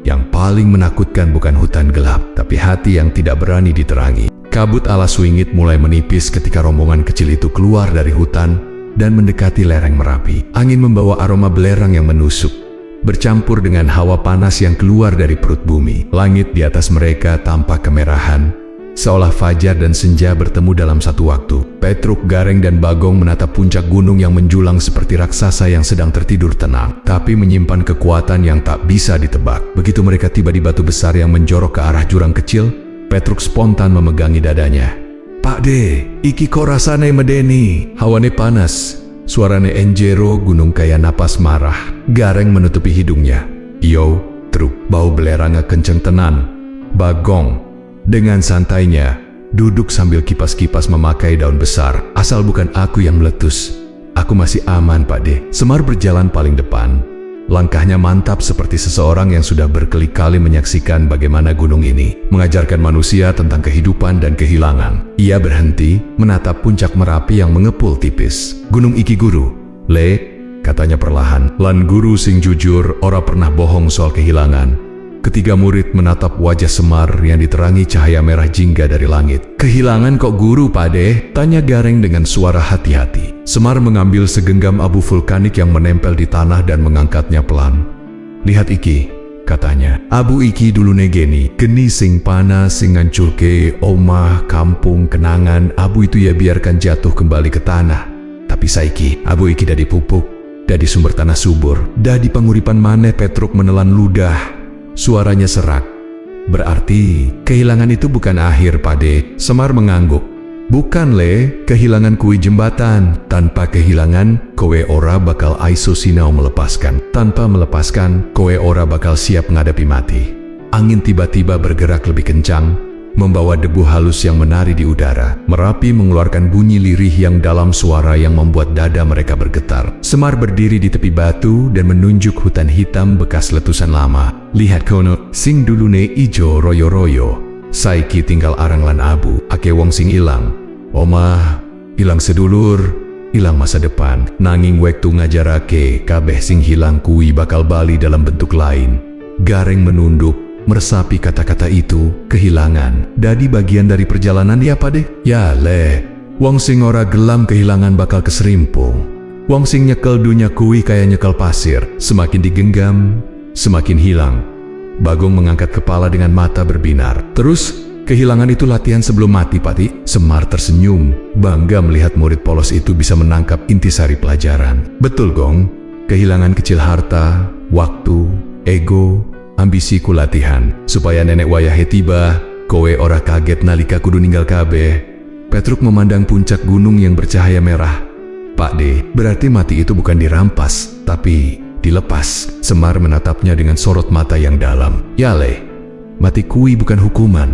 Yang paling menakutkan bukan hutan gelap, tapi hati yang tidak berani diterangi. Kabut alas wingit mulai menipis ketika rombongan kecil itu keluar dari hutan dan mendekati lereng Merapi. Angin membawa aroma belerang yang menusuk, bercampur dengan hawa panas yang keluar dari perut bumi. Langit di atas mereka tampak kemerahan, seolah fajar dan senja bertemu dalam satu waktu. Petruk, Gareng, dan Bagong menatap puncak gunung yang menjulang seperti raksasa yang sedang tertidur tenang, tapi menyimpan kekuatan yang tak bisa ditebak. Begitu mereka tiba di batu besar yang menjorok ke arah jurang kecil, Petruk spontan memegangi dadanya. "Pak De, iki kok rasane medeni, hawane panas." Suarane Enjero gunung kaya napas marah. Gareng menutupi hidungnya. "Yo, Truk, bau belerangnya kenceng tenan." Bagong dengan santainya duduk sambil kipas-kipas memakai daun besar. "Asal bukan aku yang meletus, aku masih aman, Pak De." Semar berjalan paling depan. Langkahnya mantap seperti seseorang yang sudah berkali-kali menyaksikan bagaimana gunung ini mengajarkan manusia tentang kehidupan dan kehilangan. Ia berhenti, menatap puncak Merapi yang mengepul tipis. "Gunung iki guru, Le," katanya perlahan. "Lan guru sing jujur, ora pernah bohong soal kehilangan." Ketiga murid menatap wajah Semar yang diterangi cahaya merah jingga dari langit. "Kehilangan kok guru, Pak De?" tanya Gareng dengan suara hati-hati. Semar mengambil segenggam abu vulkanik yang menempel di tanah dan mengangkatnya pelan. "Lihat iki," katanya. "Abu iki dulu negeni, geni sing panas sing ngancurke omah, kampung, kenangan. Abu itu ya biarkan jatuh kembali ke tanah. Tapi saiki, abu iki dadi pupuk, dadi sumber tanah subur, dadi panguripan maneh." Petruk menelan ludah. Suaranya serak. "Berarti kehilangan itu bukan akhir, Pak De?" Semar mengangguk. "Bukan, Le, kehilangan kui jembatan. Tanpa kehilangan, kowe ora bakal aiso sinau melepaskan. Tanpa melepaskan, kowe ora bakal siap menghadapi mati." Angin tiba-tiba bergerak lebih kencang, membawa debu halus yang menari di udara. Merapi mengeluarkan bunyi lirih yang dalam, suara yang membuat dada mereka bergetar. Semar berdiri di tepi batu dan menunjuk hutan hitam bekas letusan lama. "Lihat kono, sing dulune ijo royo-royo. Saiki tinggal arang lan abu, ake wong sing ilang. Omah, ilang sedulur, ilang masa depan. Nanging wektu ngajarake, kabeh sing hilang kui bakal bali dalam bentuk lain." Gareng menunduk, meresapi kata-kata itu. "Kehilangan dadi bagian dari perjalanan ya, Pak De?" "Ya, Le, wong sing ora gelam kehilangan bakal keserimpung. Wong sing nyekel dunya kui kaya nyekel pasir, semakin digenggam, semakin hilang." Bagong mengangkat kepala dengan mata berbinar. "Terus, kehilangan itu latihan sebelum mati, Pati?" Semar tersenyum, bangga melihat murid polos itu bisa menangkap intisari pelajaran. "Betul, Gong. Kehilangan kecil harta, waktu, ego, ambisiku latihan, supaya nenek wayahe tiba, kowe ora kaget nalika kudu ninggal kabeh." Petruk memandang puncak gunung yang bercahaya merah. "Pak De, berarti mati itu bukan dirampas, tapi dilepas." Semar menatapnya dengan sorot mata yang dalam. "Ya, Le, mati kui bukan hukuman.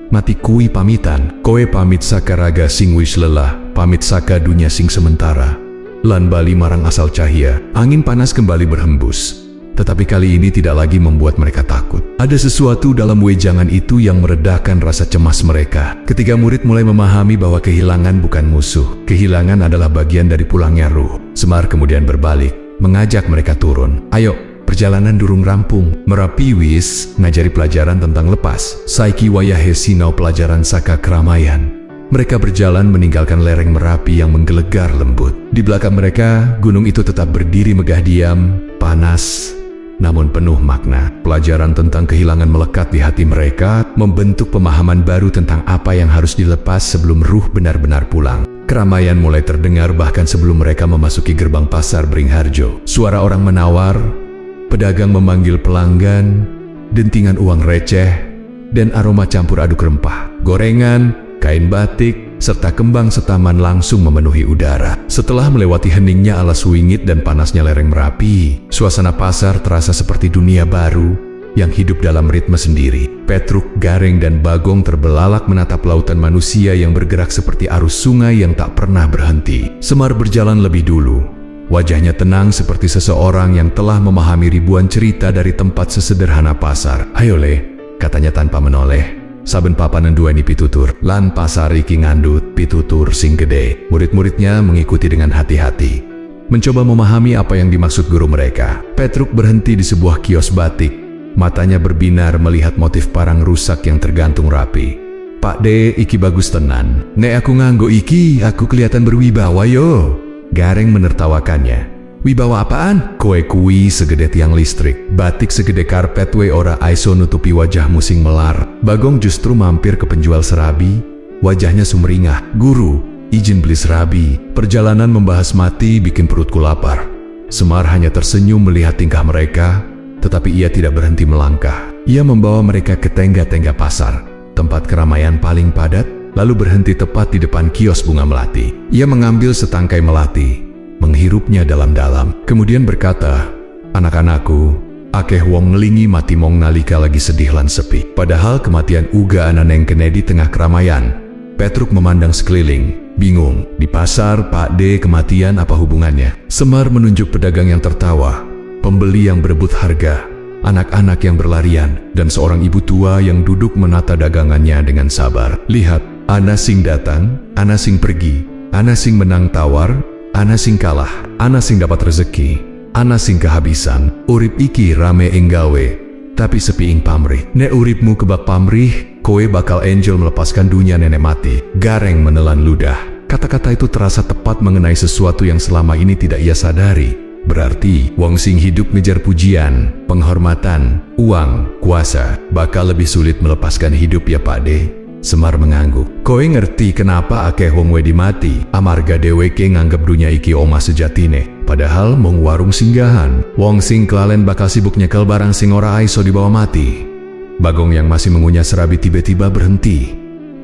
Mati kui pamitan. Kowe pamit saka raga sing wis lelah, pamit saka dunia sing sementara. Lan bali marang asal cahya." Angin panas kembali berhembus. Tetapi kali ini tidak lagi membuat mereka takut. Ada sesuatu dalam wejangan itu yang meredakan rasa cemas mereka. Ketiga murid mulai memahami bahwa kehilangan bukan musuh. Kehilangan adalah bagian dari pulangnya ruh. Semar kemudian berbalik, mengajak mereka turun. "Ayo, perjalanan durung rampung. Merapi wis ngajari pelajaran tentang lepas. Saiki wayahe sinau pelajaran saka keramaian." Mereka berjalan meninggalkan lereng Merapi yang menggelegar lembut. Di belakang mereka, gunung itu tetap berdiri megah diam, panas, namun penuh makna. Pelajaran tentang kehilangan melekat di hati mereka, membentuk pemahaman baru tentang apa yang harus dilepas sebelum ruh benar-benar pulang. Keramaian mulai terdengar bahkan sebelum mereka memasuki gerbang pasar Beringharjo. Suara orang menawar, pedagang memanggil pelanggan, dentingan uang receh, dan aroma campur aduk rempah, gorengan, kain batik, serta kembang setaman langsung memenuhi udara. Setelah melewati heningnya alas wingit dan panasnya lereng Merapi, suasana pasar terasa seperti dunia baru yang hidup dalam ritme sendiri. Petruk, Gareng, dan Bagong terbelalak menatap lautan manusia yang bergerak seperti arus sungai yang tak pernah berhenti. Semar berjalan lebih dulu. Wajahnya tenang seperti seseorang yang telah memahami ribuan cerita dari tempat sesederhana pasar. "Ayo, Le," katanya tanpa menoleh. "Saben papanan duweni pitutur, lan pasar iki ngandut pitutur sing gede." Murid-muridnya mengikuti dengan hati-hati, mencoba memahami apa yang dimaksud guru mereka. Petruk berhenti di sebuah kios batik. Matanya berbinar melihat motif parang rusak yang tergantung rapi. "Pak De, iki bagus tenan. Nek aku nganggo iki, aku kelihatan berwibawa yo." Gareng menertawakannya. "Wibawa apaan? Kowe kui segede tiang listrik, batik segede karpet we ora aiso nutupi wajahmu sing melar." Bagong justru mampir ke penjual serabi, wajahnya sumringah. "Guru, izin beli serabi. Perjalanan membahas mati bikin perutku lapar." Semar hanya tersenyum melihat tingkah mereka, tetapi ia tidak berhenti melangkah. Ia membawa mereka ke tengga-tengga pasar, tempat keramaian paling padat, lalu berhenti tepat di depan kios bunga melati. Ia mengambil setangkai melati, menghirupnya dalam-dalam, kemudian berkata, "Anak-anakku, akeh wong ngelingi mati mong nalika lagi sedih lan sepi. Padahal kematian uga ana neng kene di tengah keramaian." Petruk memandang sekeliling, bingung. Di pasar, Pak De, kematian apa hubungannya? Semar menunjuk pedagang yang tertawa, pembeli yang berebut harga, anak-anak yang berlarian, dan seorang ibu tua yang duduk menata dagangannya dengan sabar. "Lihat, ana sing datang, ana sing pergi, ana sing menang tawar, ana sing kalah, ana sing dapat rezeki, ana sing kehabisan. Urip iki rame ing gawe, tapi sepi ing pamrih. Nek uripmu kebak pamrih, kowe bakal angel melepaskan dunia nenek mati." Gareng menelan ludah. Kata-kata itu terasa tepat mengenai sesuatu yang selama ini tidak ia sadari. Berarti, wong sing hidup ngejar pujian, penghormatan, uang, kuasa, bakal lebih sulit melepaskan hidup ya Pak De. Semar mengangguk. "Kowe ngerti kenapa akeh wong wedi mati? Amarga dheweke nganggep dunia iki omah sejatine. Padahal mung warung singgahan. Wong sing kelalen bakal sibuk nyekel barang sing ora aiso dibawa mati." Bagong yang masih mengunyah serabi tiba-tiba berhenti.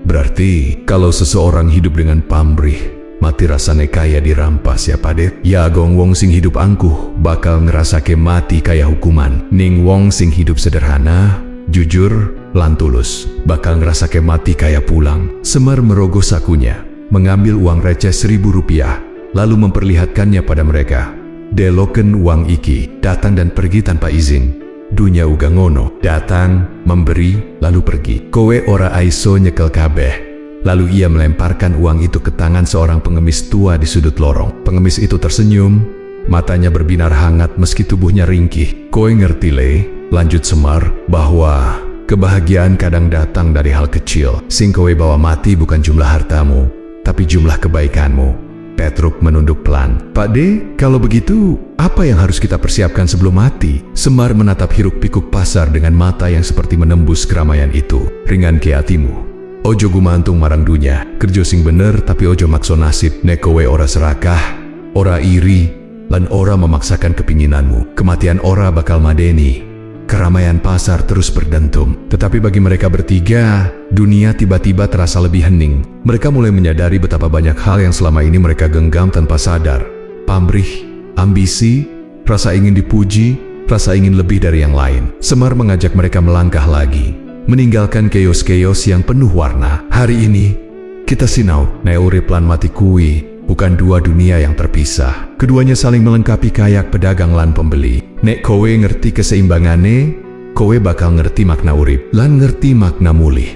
"Berarti, kalau seseorang hidup dengan pamrih, mati rasane kaya dirampas ya Pak De. Ya gong wong sing hidup angkuh bakal ngerasake mati kaya hukuman. Ning wong sing hidup sederhana, jujur, lan tulus, bakal ngerasake mati kaya pulang." Semar merogoh sakunya, mengambil uang receh 1.000 rupiah, lalu memperlihatkannya pada mereka. "Deloken uang iki, datang dan pergi tanpa izin. Dunia uga ngono, datang, memberi, lalu pergi. Kowe ora aiso nyekel kabeh." Lalu ia melemparkan uang itu ke tangan seorang pengemis tua di sudut lorong. Pengemis itu tersenyum, matanya berbinar hangat meski tubuhnya ringkih. "Kowe ngerti le," lanjut Semar, "bahwa kebahagiaan kadang datang dari hal kecil. Sing kowe bawa mati bukan jumlah hartamu, tapi jumlah kebaikanmu." Petruk menunduk pelan. "Pak De, kalau begitu, apa yang harus kita persiapkan sebelum mati?" Semar menatap hiruk-pikuk pasar dengan mata yang seperti menembus keramaian itu. "Ringan ke hatimu. Ojo gumantung marang dunya, kerja sing bener tapi ojo makso nasib. Nek kowe ora serakah, ora iri, lan ora memaksakan kepinginanmu, kematian ora bakal madeni." Keramaian pasar terus berdentum, tetapi bagi mereka bertiga, dunia tiba-tiba terasa lebih hening. Mereka mulai menyadari betapa banyak hal yang selama ini mereka genggam tanpa sadar. Pamrih, ambisi, rasa ingin dipuji, rasa ingin lebih dari yang lain. Semar mengajak mereka melangkah lagi, meninggalkan keos-keos yang penuh warna. "Hari ini, kita sinau, nek urip lan mati kui bukan dua dunia yang terpisah. Keduanya saling melengkapi kayak pedagang lan pembeli. Nek kowe ngerti keseimbangane, kowe bakal ngerti makna urip, lan ngerti makna mulih."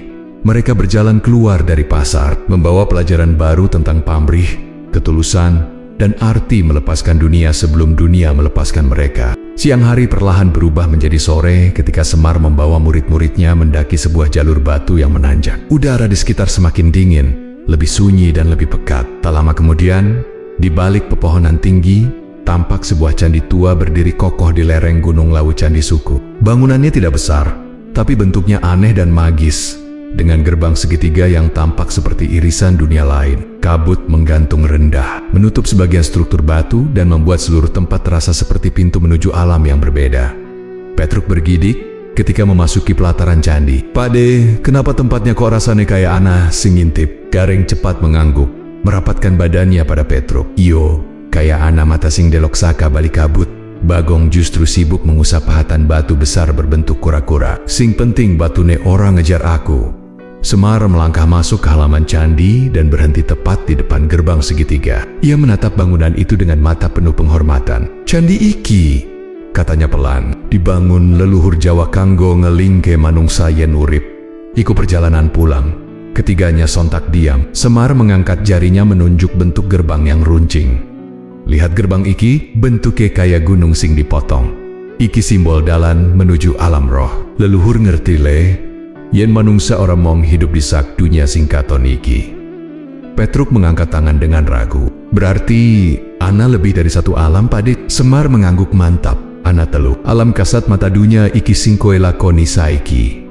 Mereka berjalan keluar dari pasar, membawa pelajaran baru tentang pamrih, ketulusan, dan arti melepaskan dunia sebelum dunia melepaskan mereka. Siang hari perlahan berubah menjadi sore ketika Semar membawa murid-muridnya mendaki sebuah jalur batu yang menanjak. Udara di sekitar semakin dingin, lebih sunyi dan lebih pekat. Tak lama kemudian, di balik pepohonan tinggi, tampak sebuah candi tua berdiri kokoh di lereng Gunung Lawu Candi Suku. Bangunannya tidak besar, tapi bentuknya aneh dan magis, dengan gerbang segitiga yang tampak seperti irisan dunia lain. Kabut menggantung rendah, menutup sebagian struktur batu dan membuat seluruh tempat terasa seperti pintu menuju alam yang berbeda. Petruk bergidik ketika memasuki pelataran candi. "Pak De, kenapa tempatnya kok rasanya kayak ana sing ngintip?" Gareng cepat mengangguk, merapatkan badannya pada Petruk. "Iyo, kayak ana mata sing delok saka balik kabut." Bagong justru sibuk mengusap pahatan batu besar berbentuk kura-kura. "Sing penting batune orang ngejar aku." Semar melangkah masuk ke halaman candi dan berhenti tepat di depan gerbang segitiga. Ia menatap bangunan itu dengan mata penuh penghormatan. "Candi iki," katanya pelan, "dibangun leluhur Jawa kanggo ngelingke manungsa yen urip iku perjalanan pulang." Ketiganya sontak diam. Semar mengangkat jarinya menunjuk bentuk gerbang yang runcing. "Lihat gerbang iki, bentuknya kayak gunung sing dipotong. iki simbol dalan menuju alam roh. Leluhur ngerti le, yen manungsa ora mong hidup di sak dunia singkaton iki. Petruk mengangkat tangan dengan ragu. Berarti ana lebih dari satu alam, Pade? Semar mengangguk mantap. Ana telu. Alam kasat mata dunia iki sing koe lakoni saiki.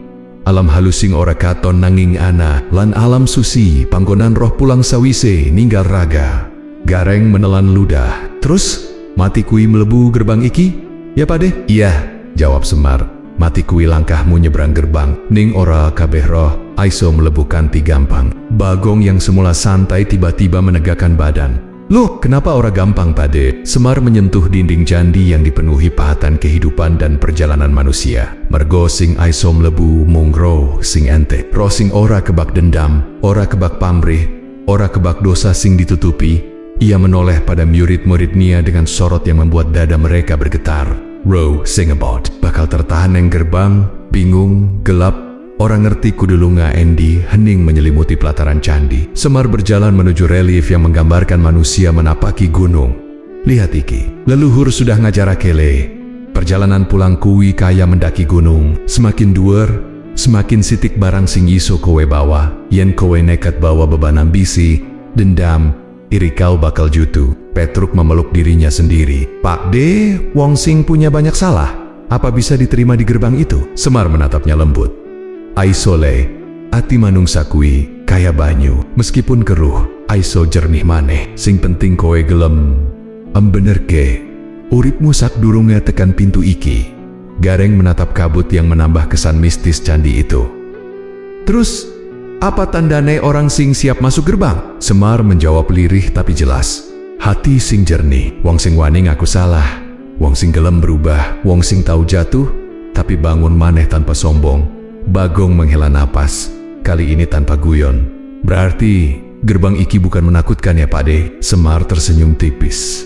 Alam halus sing ora katon nanging ana, lan alam suci panggonan roh pulang sawise ninggal raga. Gareng menelan ludah. Terus mati kui melebu gerbang iki? Ya Pade? Iya, jawab Semar. Mati kui langkahmu nyebrang gerbang, ning ora kabeh roh aiso melebu kanthi gampang. Bagong yang semula santai tiba-tiba menegakkan badan. Loh, kenapa ora gampang, Pade? Semar menyentuh dinding candi yang dipenuhi pahatan kehidupan dan perjalanan manusia. Mergo sing aiso mlebu mung roh sing ente. Roh sing ora kebak dendam, ora kebak pamrih, ora kebak dosa sing ditutupi. Ia menoleh pada murid-murid Nia dengan sorot yang membuat dada mereka bergetar. Roh sing about bakal tertahan yang gerbang, bingung, gelap. Orang ngerti kudu lunga endi hening menyelimuti pelataran candi. Semar berjalan menuju relief yang menggambarkan manusia menapaki gunung. Lihat iki, leluhur sudah ngajar kele. Perjalanan pulang kui kaya mendaki gunung. Semakin dhuwur, semakin sitik barang sing iso kowe bawa. Yen kowe nekat bawa beban ambisi, dendam, iri kau bakal jutu. Petruk memeluk dirinya sendiri. Pak De, wong sing punya banyak salah. Apa bisa diterima di gerbang itu? Semar menatapnya lembut. Aisole, ati manungsa kui kaya banyu. Meskipun keruh, aiso jernih maneh. Sing penting kowe gelem embenerke uripmu sak durunge tekan pintu iki. Gareng menatap kabut yang menambah kesan mistis candi itu. Terus, apa tandane orang sing siap masuk gerbang? Semar menjawab lirih tapi jelas. Hati sing jernih, wong sing wani ngaku salah, wong sing gelem berubah, wong sing tahu jatuh tapi bangun maneh tanpa sombong. Bagong menghela napas, kali ini tanpa guyon. Berarti gerbang iki bukan menakutkan ya Pade? Semar tersenyum tipis.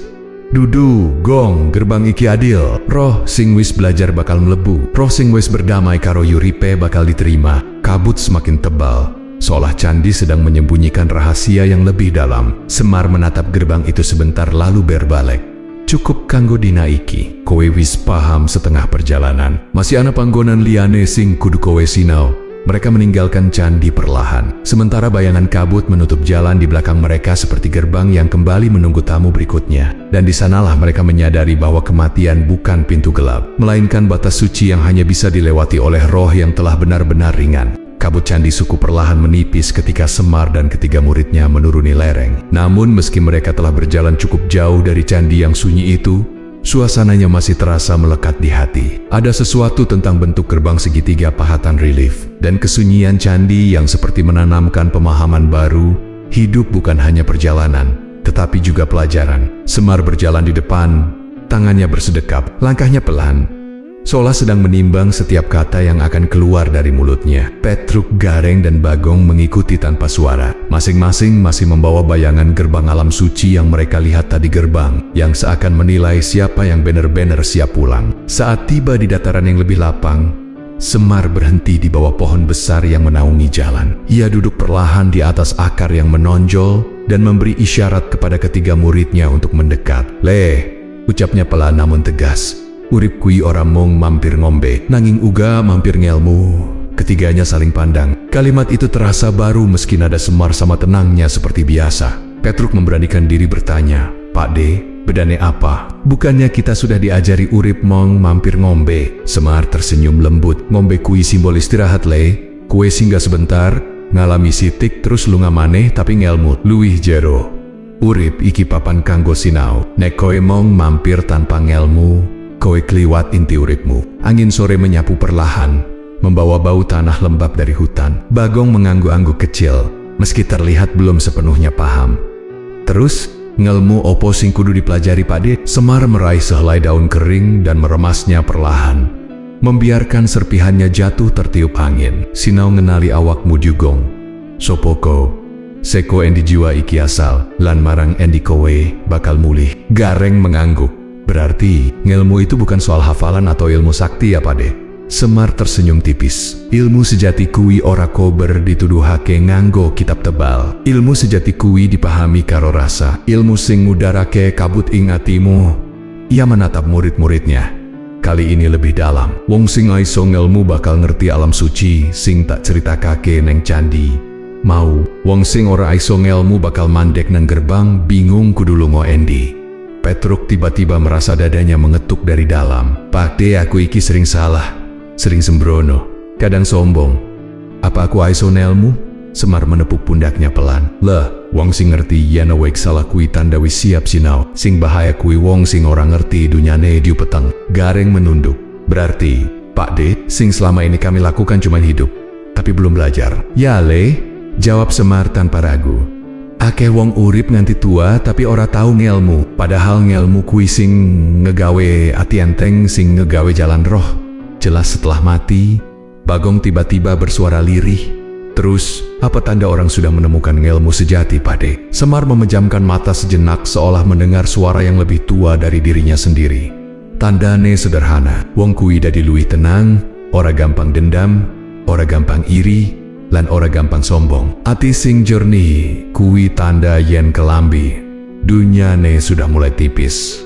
Dudu, gong, gerbang iki adil. Roh sing wis belajar bakal mlebu, roh sing wis berdamai karo yuripe bakal diterima. Kabut semakin tebal, seolah candi sedang menyembunyikan rahasia yang lebih dalam. Semar menatap gerbang itu sebentar lalu berbalik. Cukup kanggo dina iki, kowe wis paham setengah perjalanan. Masih ana panggonan liyane sing kudu kowe sinau. Mereka meninggalkan candi perlahan, sementara bayangan kabut menutup jalan di belakang mereka seperti gerbang yang kembali menunggu tamu berikutnya. Dan di sanalah mereka menyadari bahwa kematian bukan pintu gelap, melainkan batas suci yang hanya bisa dilewati oleh roh yang telah benar-benar ringan. Kabut candi suku perlahan menipis ketika Semar dan ketiga muridnya menuruni lereng. Namun meski mereka telah berjalan cukup jauh dari candi yang sunyi itu, suasananya masih terasa melekat di hati. Ada sesuatu tentang bentuk gerbang segitiga pahatan relief dan kesunyian candi yang seperti menanamkan pemahaman baru. Hidup bukan hanya perjalanan, tetapi juga pelajaran. Semar berjalan di depan, tangannya bersedekap, langkahnya pelan, seolah sedang menimbang setiap kata yang akan keluar dari mulutnya. Petruk, Gareng, dan Bagong mengikuti tanpa suara. Masing-masing masih membawa bayangan gerbang alam suci yang mereka lihat tadi, gerbang yang seakan menilai siapa yang benar-benar siap pulang. Saat tiba di dataran yang lebih lapang, Semar berhenti di bawah pohon besar yang menaungi jalan. Ia duduk perlahan di atas akar yang menonjol dan memberi isyarat kepada ketiga muridnya untuk mendekat. Ucapnya pelan namun tegas. Urip kui ora mung mampir ngombe, nanging uga mampir ngelmu. Ketiganya saling pandang. Kalimat itu terasa baru meski nada Semar sama tenangnya seperti biasa. Petruk memberanikan diri bertanya, Pak De, bedane apa? Bukannya kita sudah diajari urip mong mampir ngombe? Semar tersenyum lembut. Ngombe kui simbol istirahat kue singgah sebentar, ngalami sitik terus lunga maneh tapi ngelmu luwih jero. Urip iki papan kanggo sinau. Nek koe mong mampir tanpa ngelmu, kowe kliwat inti uripmu. Angin sore menyapu perlahan, membawa bau tanah lembab dari hutan. Bagong mengangguk-angguk kecil, meski terlihat belum sepenuhnya paham. Terus, ngelmu opo sing kudu dipelajari Pak De? Semar meraih sehelai daun kering dan meremasnya perlahan, membiarkan serpihannya jatuh tertiup angin. Sinau ngenali awakmu jugong. Sopoko, seko endi jiwa iki asal, lan marang endi kowe bakal mulih. Gareng mengangguk. Berarti, ngelmu itu bukan soal hafalan atau ilmu sakti ya Pak De? Semar tersenyum tipis. Ilmu sejati kui ora kober dituduhake nganggo kitab tebal. Ilmu sejati kui dipahami karo rasa. Ilmu sing ngudarake kabut ing atimu. Ia menatap murid-muridnya. kali ini lebih dalam. Wong sing aiso ngelmu bakal ngerti alam suci sing tak cerita kakek neng candi. Mau, wong sing ora aiso ngelmu bakal mandek nang gerbang bingung kudu lungo endi. Petruk tiba-tiba merasa dadanya mengetuk dari dalam. Pakde, aku iki sering salah, sering sembrono, kadang sombong. Apa aku aiso ngelmu? Semar menepuk pundaknya pelan. Leh, wong sing ngerti yana wek salah kui tanda wis siap sinau. Sing bahaya kui wong sing ora ngerti dunyane diu peteng. Gareng menunduk. Berarti, Pakde, sing selama ini kami lakukan cuma hidup, tapi belum belajar. Ya le, jawab Semar tanpa ragu. Akeh wong urip nganti tua tapi ora tahu ngelmu. Padahal ngelmu kui sing ngegawe ati enteng, sing ngegawe jalan roh. Jelas setelah mati, Bagong tiba-tiba bersuara lirih. Terus, apa tanda orang sudah menemukan ngelmu sejati, Pakde? Semar memejamkan mata sejenak seolah mendengar suara yang lebih tua dari dirinya sendiri. Tandane sederhana, wong kui dadi luwih tenang, ora gampang dendam, ora gampang iri, lan ora gampang sombong. Ati sing jernih, kui tanda yen kelambi. Dunyane sudah mulai tipis.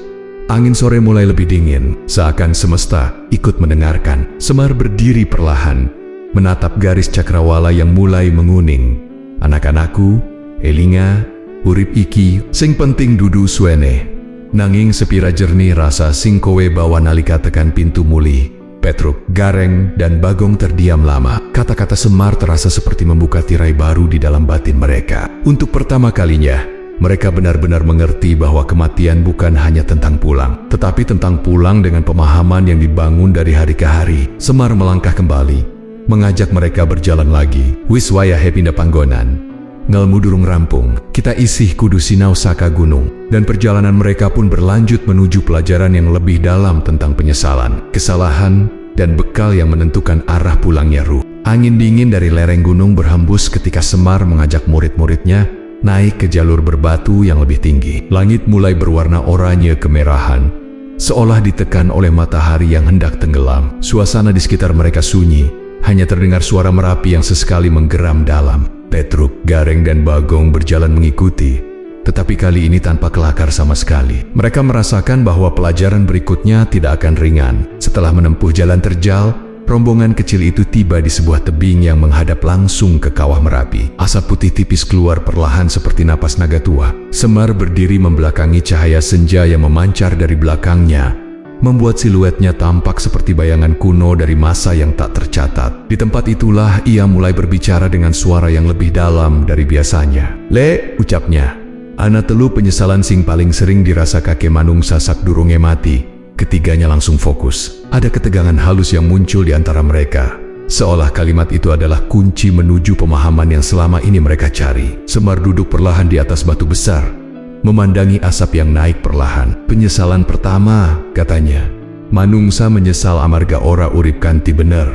Angin sore mulai lebih dingin, seakan semesta ikut mendengarkan. Semar berdiri perlahan, menatap garis cakrawala yang mulai menguning. Anak-anakku, elinga, urip iki, sing penting dudu suene. Nanging sepira jernih rasa sing kowe bawa nalika tekan pintu muli. Petruk, Gareng, dan Bagong terdiam lama. Kata-kata Semar terasa seperti membuka tirai baru di dalam batin mereka. Untuk pertama kalinya, mereka benar-benar mengerti bahwa kematian bukan hanya tentang pulang, tetapi tentang pulang dengan pemahaman yang dibangun dari hari ke hari. Semar melangkah kembali, mengajak mereka berjalan lagi. Wis wayahe pindah panggonan. Ngelmu durung rampung, kita isih kudu sinau saka gunung. Dan perjalanan mereka pun berlanjut menuju pelajaran yang lebih dalam tentang penyesalan, kesalahan, dan bekal yang menentukan arah pulangnya ruh. Angin dingin dari lereng gunung berhembus ketika Semar mengajak murid-muridnya naik ke jalur berbatu yang lebih tinggi. Langit mulai berwarna oranye kemerahan, seolah ditekan oleh matahari yang hendak tenggelam. Suasana di sekitar mereka sunyi, hanya terdengar suara Merapi yang sesekali menggeram dalam. Petruk, Gareng, dan Bagong berjalan mengikuti, tetapi kali ini tanpa kelakar sama sekali. Mereka merasakan bahwa pelajaran berikutnya tidak akan ringan. Setelah menempuh jalan terjal, rombongan kecil itu tiba di sebuah tebing yang menghadap langsung ke kawah Merapi. Asap putih tipis keluar perlahan seperti napas naga tua. Semar berdiri membelakangi cahaya senja yang memancar dari belakangnya, membuat siluetnya tampak seperti bayangan kuno dari masa yang tak tercatat. Di tempat itulah ia mulai berbicara dengan suara yang lebih dalam dari biasanya. Le, ucapnya, ana telu penyesalan sing paling sering dirasa kakek manungsa sak durunge mati. Ketiganya langsung fokus. Ada ketegangan halus yang muncul di antara mereka, seolah kalimat itu adalah kunci menuju pemahaman yang selama ini mereka cari. Semar duduk perlahan di atas batu besar, memandangi asap yang naik perlahan. Penyesalan pertama, katanya. Manungsa menyesal amarga ora urip kanti bener.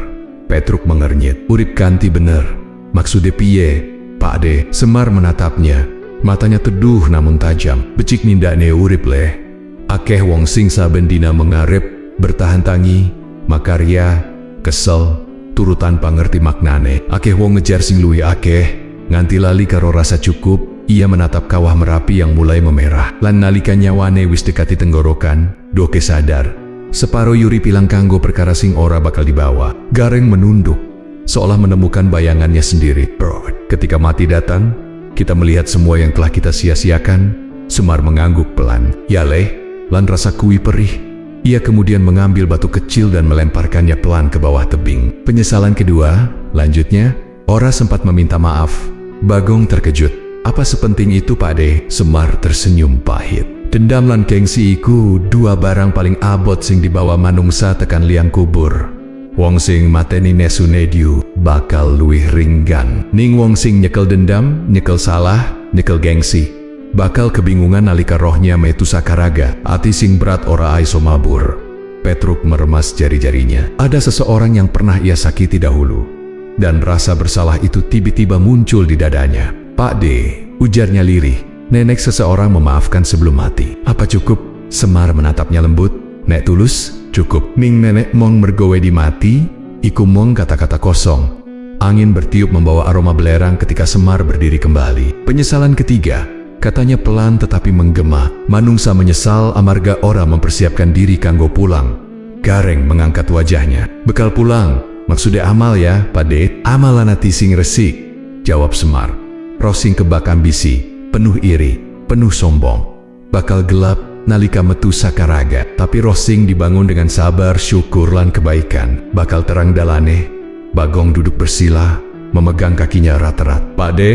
Petruk mengernyit. Urip kanti bener. Maksudnya piye, Pakde? Semar menatapnya. Matanya teduh namun tajam. Becik nindakne urip leh. Akeh wong sing saben dina mengarep, bertahan tangi, makarya, kesel, turu tanpa ngerti maknane. Akeh wong ngejar sing luwih akeh, nganti lali karo rasa cukup. Ia menatap kawah Merapi yang mulai memerah. Lan nalika nyawane wis dekati tenggorokan, doke sadar. Separo yuri pilang kanggo perkara sing ora bakal dibawa. Gareng menunduk, seolah menemukan bayangannya sendiri. Bro, ketika mati datang, kita melihat semua yang telah kita sia-siakan. Semar mengangguk pelan. Ya leh, lan rasa kui perih. Ia kemudian mengambil batu kecil dan melemparkannya pelan ke bawah tebing. Penyesalan kedua, lanjutnya, ora sempat meminta maaf. Bagong terkejut. Apa sepenting itu, Pakde? Semar tersenyum pahit. Dendam lan gengsi iku dua barang paling abot sing dibawa manungsa tekan liang kubur. Wong sing mateni nesunediu bakal luwih ringgan. Ning wong sing nyekel dendam, nyekel salah, nyekel gengsi, bakal kebingungan nalika rohnya metu sakaraga. Ati sing berat ora aiso mabur. Petruk meremas jari-jarinya. Ada seseorang yang pernah ia sakiti dahulu, dan rasa bersalah itu tiba-tiba muncul di dadanya. Pakde, ujarnya lirih, nenek seseorang memaafkan sebelum mati. Apa cukup? Semar menatapnya lembut. Nek tulus, cukup. Ning nenek mong mergowe di mati, iku mong kata-kata kosong. Angin bertiup membawa aroma belerang ketika Semar berdiri kembali. Penyesalan ketiga, katanya pelan tetapi menggema. Manungsa menyesal amarga ora mempersiapkan diri kanggo pulang. Gareng mengangkat wajahnya. Bekal pulang, maksudnya amal ya, Pak De? Amalan hati sing resik, jawab Semar. Roh sing kebak ambisi, penuh iri, penuh sombong. Bakal gelap nalika metu sakaraga, tapi roh sing dibangun dengan sabar, syukur lan kebaikan. Bakal terang dalane. Bagong duduk bersila, memegang kakinya erat-erat. Pak De,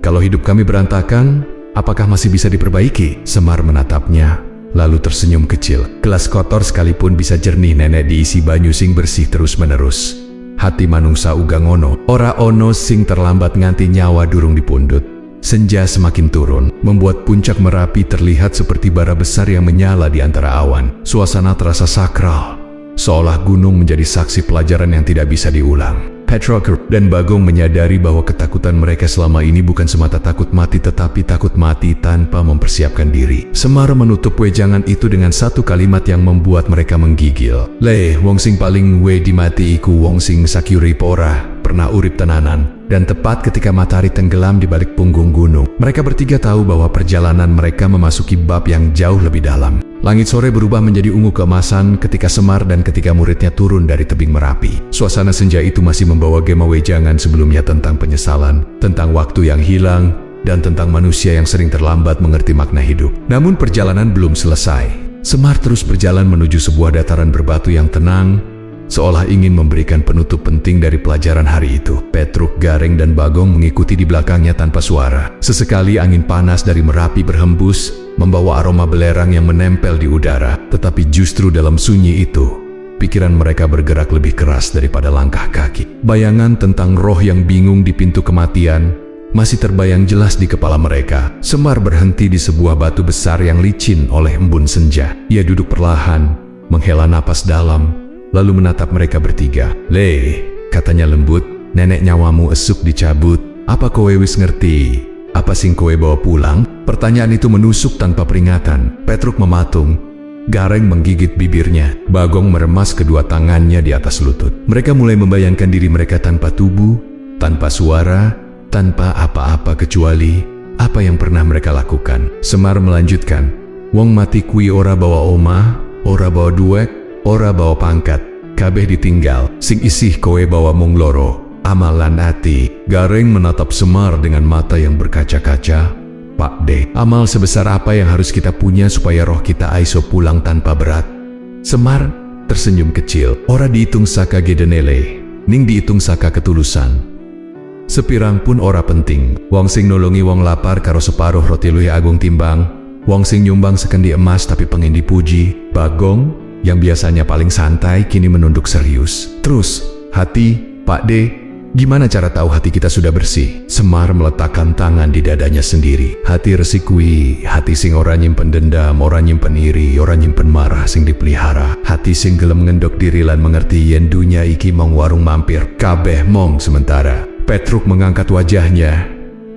kalau hidup kami berantakan, apakah masih bisa diperbaiki? Semar menatapnya, lalu tersenyum kecil. Gelas kotor sekalipun bisa jernih nenek diisi banyu sing bersih terus-menerus. Hati manungsa uga ngono, ora ono sing terlambat nganti nyawa durung dipundhut. Senja semakin turun, membuat puncak Merapi terlihat seperti bara besar yang menyala di antara awan. Suasana terasa sakral, seolah gunung menjadi saksi pelajaran yang tidak bisa diulang. Petrok dan Bagong menyadari bahwa ketakutan mereka selama ini bukan semata takut mati, tetapi takut mati tanpa mempersiapkan diri. Semar menutup wejangan itu dengan satu kalimat yang membuat mereka menggigil. "Le, wong sing paling wedi mati iku wong sing sakiurip ora pernah urip tenanan." Dan tepat ketika matahari tenggelam di balik punggung gunung, mereka bertiga tahu bahwa perjalanan mereka memasuki bab yang jauh lebih dalam. Langit sore berubah menjadi ungu keemasan ketika Semar dan ketiga muridnya turun dari tebing Merapi. Suasana senja itu masih membawa gema wejangan sebelumnya tentang penyesalan, tentang waktu yang hilang, dan tentang manusia yang sering terlambat mengerti makna hidup. Namun perjalanan belum selesai. Semar terus berjalan menuju sebuah dataran berbatu yang tenang, seolah ingin memberikan penutup penting dari pelajaran hari itu. Petruk, Gareng, dan Bagong mengikuti di belakangnya tanpa suara. Sesekali angin panas dari Merapi berhembus, membawa aroma belerang yang menempel di udara. Tetapi justru dalam sunyi itu, pikiran mereka bergerak lebih keras daripada langkah kaki. Bayangan tentang roh yang bingung di pintu kematian masih terbayang jelas di kepala mereka. Semar berhenti di sebuah batu besar yang licin oleh embun senja. Ia duduk perlahan, menghela napas dalam, lalu menatap mereka bertiga. "Le," katanya lembut, "nenek nyawamu esuk dicabut. Apa kowe wis ngerti? Apa sing kowe bawa pulang?" Pertanyaan itu menusuk tanpa peringatan. Petruk mematung. Gareng menggigit bibirnya. Bagong meremas kedua tangannya di atas lutut. Mereka mulai membayangkan diri mereka tanpa tubuh, tanpa suara, tanpa apa-apa kecuali apa yang pernah mereka lakukan. Semar melanjutkan, "Wong mati kui ora bawa omah, ora bawa duek, ora bawa pangkat, kabeh ditinggal, sing isih kowe bawa mung loro, amalan ati." Gareng menatap Semar dengan mata yang berkaca-kaca. "Pak De, amal sebesar apa yang harus kita punya supaya roh kita aiso pulang tanpa berat?" Semar tersenyum kecil. "Ora dihitung saka gedenele, ning dihitung saka ketulusan. Sepirang pun ora penting. Wong sing nolongi wong lapar karo separuh roti luwih agung timbang wong sing nyumbang sekendi emas tapi pengen dipuji." Bagong yang biasanya paling santai kini menunduk serius. "Terus, hati, Pak De, gimana cara tahu hati kita sudah bersih?" Semar meletakkan tangan di dadanya sendiri. "Hati resik kuwi, hati sing ora nyimpen dendam, ora nyimpen iri, ora nyimpen marah sing dipelihara. Hati sing gelem ngendok diri lan mengerti yen dunya iki mong warung mampir, kabeh mong sementara." Petruk mengangkat wajahnya.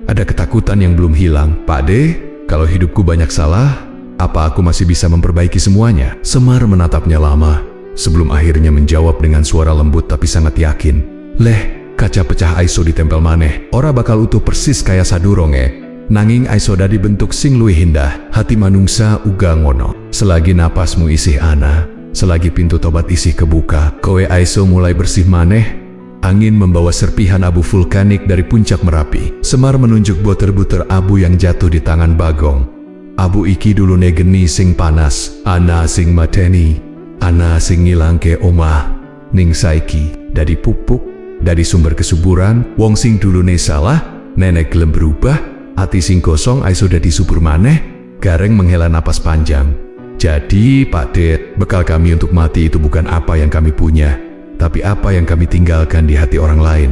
Ada ketakutan yang belum hilang. "Pak De, kalau hidupku banyak salah, apa aku masih bisa memperbaiki semuanya?" Semar menatapnya lama, sebelum akhirnya menjawab dengan suara lembut tapi sangat yakin. "Leh, kaca pecah aiso ditempel maneh, ora bakal utuh persis kaya sadurunge. Nanging aiso dadi bentuk sing luwih indah. Hati manungsa uga ngono. Selagi napasmu isih ana, selagi pintu tobat isih kebuka, kowe aiso mulai bersih maneh." Angin membawa serpihan abu vulkanik dari puncak Merapi. Semar menunjuk butir-butir abu yang jatuh di tangan Bagong. "Abu iki dulu geni sing panas, ana sing mateni, ana sing ngilangke omah, ning saiki dadi pupuk, dadi sumber kesuburan. Wong sing dulune salah, nenek gelem berubah, hati sing kosong aiso dadi subur maneh." Gareng menghela napas panjang. "Jadi Pak De, bekal kami untuk mati itu bukan apa yang kami punya, tapi apa yang kami tinggalkan di hati orang lain."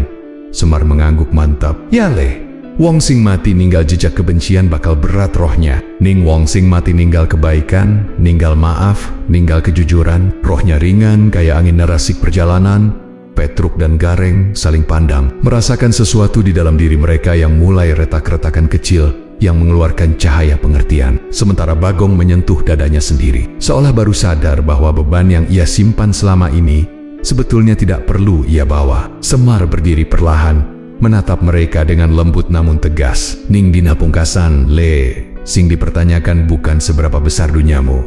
Semar mengangguk mantap. "Ya Le, wong sing mati ninggal jejak kebencian bakal berat rohnya. Ning wong sing mati ninggal kebaikan, ninggal maaf, ninggal kejujuran, rohnya ringan kayak angin narasik perjalanan." Petruk dan Gareng saling pandang, merasakan sesuatu di dalam diri mereka yang mulai retak-retakan kecil yang mengeluarkan cahaya pengertian. Sementara Bagong menyentuh dadanya sendiri, seolah baru sadar bahwa beban yang ia simpan selama ini sebetulnya tidak perlu ia bawa. Semar berdiri perlahan, menatap mereka dengan lembut namun tegas. "Ning dina pungkasan, Le, sing dipertanyakan bukan seberapa besar dunyamu,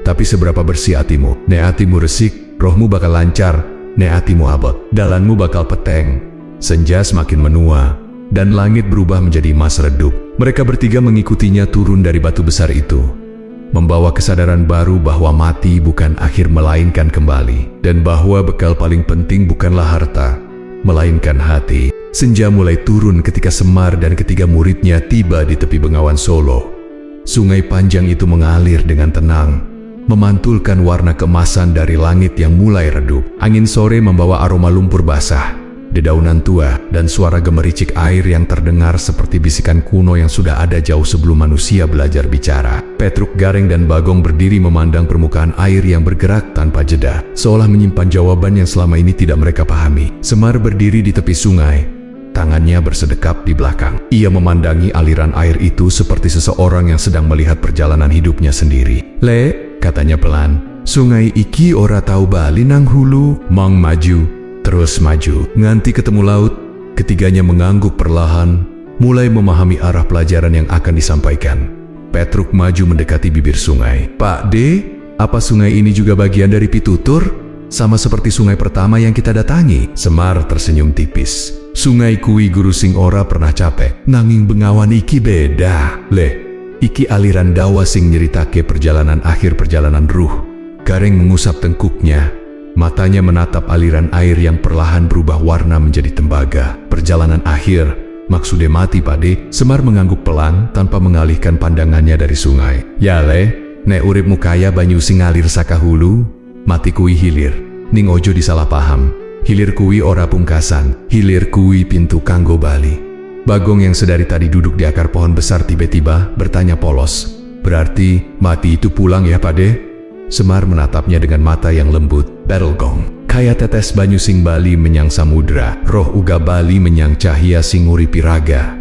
Tapi seberapa bersih hatimu? Nek hatimu resik, rohmu bakal lancar. Nek hatimu abot, dalanmu bakal peteng. Senja semakin menua, dan langit berubah menjadi emas redup. Mereka bertiga mengikutinya turun dari batu besar itu, membawa kesadaran baru bahwa mati bukan akhir melainkan kembali, dan bahwa bekal paling penting bukanlah harta, melainkan hati. Senja mulai turun ketika Semar dan ketiga muridnya tiba di tepi Bengawan Solo. Sungai panjang itu mengalir dengan tenang, memantulkan warna keemasan dari langit yang mulai redup. Angin sore membawa aroma lumpur basah, dedaunan tua, dan suara gemericik air yang terdengar seperti bisikan kuno yang sudah ada jauh sebelum manusia belajar bicara. Petruk, Gareng, dan Bagong berdiri memandang permukaan air yang bergerak tanpa jeda, seolah menyimpan jawaban yang selama ini tidak mereka pahami. Semar berdiri di tepi sungai, tangannya bersedekap di belakang. Ia memandangi aliran air itu seperti seseorang yang sedang melihat perjalanan hidupnya sendiri. "Le," katanya pelan, "sungai iki ora tau bali nang hulu." Mang maju, terus maju, nganti ketemu laut. Ketiganya mengangguk perlahan, mulai memahami arah pelajaran yang akan disampaikan. Petruk maju mendekati bibir sungai. "Pak D, apa sungai ini juga bagian dari pitutur? Sama seperti sungai pertama yang kita datangi?" Semar tersenyum tipis. "Sungai kui guru sing ora pernah capek, nanging Bengawan iki beda. Le, iki aliran dawa sing nyeritake perjalanan akhir perjalanan ruh." Gareng mengusap tengkuknya, matanya menatap aliran air yang perlahan berubah warna menjadi tembaga. "Perjalanan akhir, maksudnya mati, Pak De?" Semar mengangguk pelan tanpa mengalihkan pandangannya dari sungai. "Ya le, nek uripmu kaya banyu sing ngalir saka hulu, mati kui hilir. Ning ojo disalah paham. Hilir kuwi ora pungkasan, hilir kuwi pintu kanggo bali." Bagong yang sedari tadi duduk di akar pohon besar tiba-tiba bertanya polos, "Berarti mati itu pulang ya, Pak De?" Semar menatapnya dengan mata yang lembut. "Battle gong, kaya tetes banyu sing bali menyang samudra, roh uga bali menyang cahya sing nguripi raga."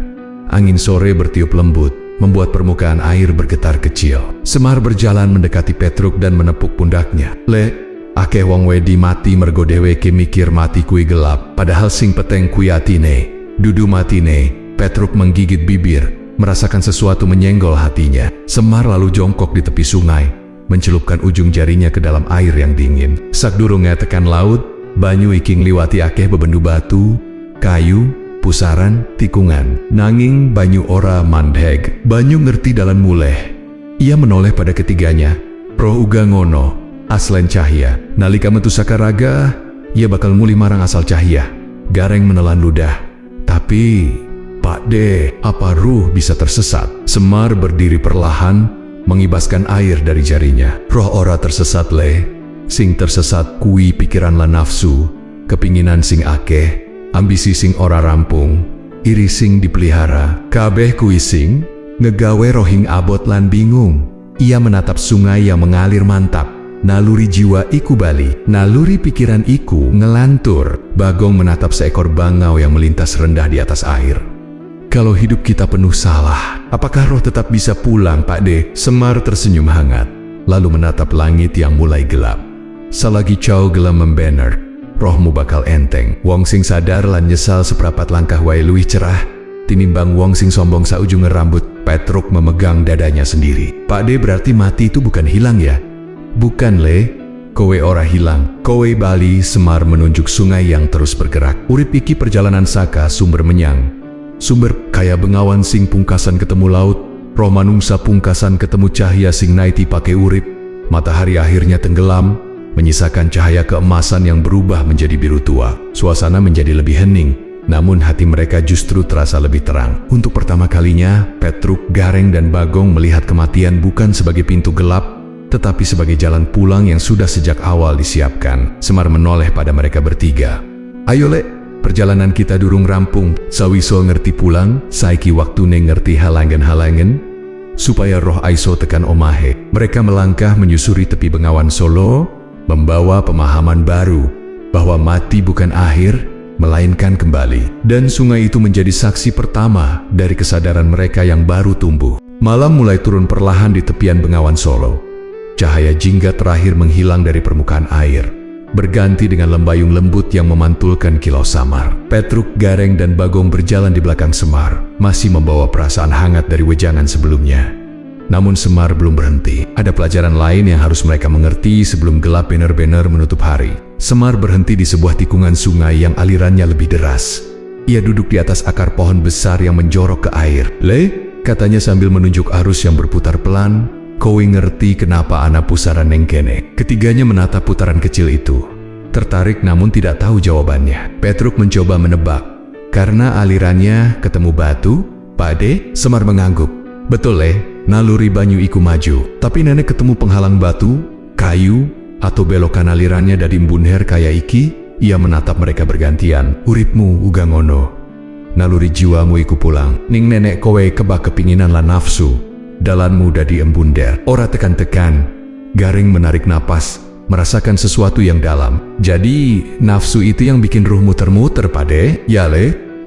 Angin sore bertiup lembut, membuat permukaan air bergetar kecil. Semar berjalan mendekati Petruk dan menepuk pundaknya. "Le, akeh wong wedi mati mergo dheweke mikir mati kui gelap, padahal sing peteng kui atine. Dudu matine." Petruk menggigit bibir, merasakan sesuatu menyenggol hatinya. Semar lalu jongkok di tepi sungai, mencelupkan ujung jarinya ke dalam air yang dingin. Sakdurunge tekan laut, banyu iki ngliwati akeh bebendu batu, kayu, pusaran, tikungan. Nanging banyu ora mandheg, banyu ngerti dalan muleh. Ia menoleh pada ketiganya. "Roh uga ngono, aslen cahya. Nalika metu saka raga, ia bakal muli marang asal cahya." Gareng menelan ludah. "Tapi, Pak De, apa ruh bisa tersesat?" Semar berdiri perlahan, mengibaskan air dari jarinya. "Roh ora tersesat, Le. Sing tersesat kui pikiran lan nafsu, kepinginan sing akeh, ambisi sing ora rampung, iri sing dipelihara. Kabeh kui sing ngegawe rohing abot lan bingung." Ia menatap sungai yang mengalir mantap. "Naluri jiwa iku bali, naluri pikiran iku ngelantur." Bagong menatap seekor bangau yang melintas rendah di atas air. "Kalau hidup kita penuh salah, apakah roh tetap bisa pulang, Pak De?" Semar tersenyum hangat, lalu menatap langit yang mulai gelap. "Salagi cau gelam membener, rohmu bakal enteng. Wong sing sadar lan nyesal seprapat langkah wae luwih cerah tinimbang wong sing sombong saujung rambut." Petruk memegang dadanya sendiri. "Pak De, berarti mati itu bukan hilang ya?" "Bukan, Le. Kowe ora hilang, kowe bali." Semar menunjuk sungai yang terus bergerak. "Urip iki perjalanan saka sumber menyang sumber, kaya Bengawan sing pungkasan ketemu laut, roh manungsa pungkasan ketemu cahya sing naiti pake urip. Matahari akhirnya tenggelam, menyisakan cahaya keemasan yang berubah menjadi biru tua. Suasana menjadi lebih hening, namun hati mereka justru terasa lebih terang. Untuk pertama kalinya, Petruk, Gareng, dan Bagong melihat kematian bukan sebagai pintu gelap, tetapi sebagai jalan pulang yang sudah sejak awal disiapkan. Semar menoleh pada mereka bertiga. "Ayo, Le, perjalanan kita durung rampung. Sawiso ngerti pulang, saiki waktune ngerti halangan-halangan, supaya roh aiso tekan omahe." Mereka melangkah menyusuri tepi Bengawan Solo, membawa pemahaman baru bahwa mati bukan akhir, melainkan kembali. Dan sungai itu menjadi saksi pertama dari kesadaran mereka yang baru tumbuh. Malam mulai turun perlahan di tepian Bengawan Solo. Cahaya jingga terakhir menghilang dari permukaan air, berganti dengan lembayung lembut yang memantulkan kilau samar. Petruk, Gareng, dan Bagong berjalan di belakang Semar, masih membawa perasaan hangat dari wejangan sebelumnya. Namun Semar belum berhenti. Ada pelajaran lain yang harus mereka mengerti sebelum gelap benar-benar menutup hari. Semar berhenti di sebuah tikungan sungai yang alirannya lebih deras. Ia duduk di atas akar pohon besar yang menjorok ke air. Katanya sambil menunjuk arus yang berputar pelan, "Kowe ngerti kenapa ana pusaran neng kene?" Ketiganya menatap putaran kecil itu. Tertarik namun tidak tahu jawabannya. Petruk mencoba menebak. Karena alirannya ketemu batu, Pakde, Semar mengangguk. Betul naluri banyu iku maju. Tapi nenek ketemu penghalang batu, kayu, atau belokan alirannya dari embunher kaya iki. Ia menatap mereka bergantian. Uripmu uga ngono. Naluri jiwamu iku pulang. Ning nenek kowe kebak kepinginan lan nafsu. Dalanmu dadi embundir. Ora tekan-tekan. Garing menarik napas. Merasakan sesuatu yang dalam. Jadi nafsu itu yang bikin ruh muter-muter, Pakde? Ya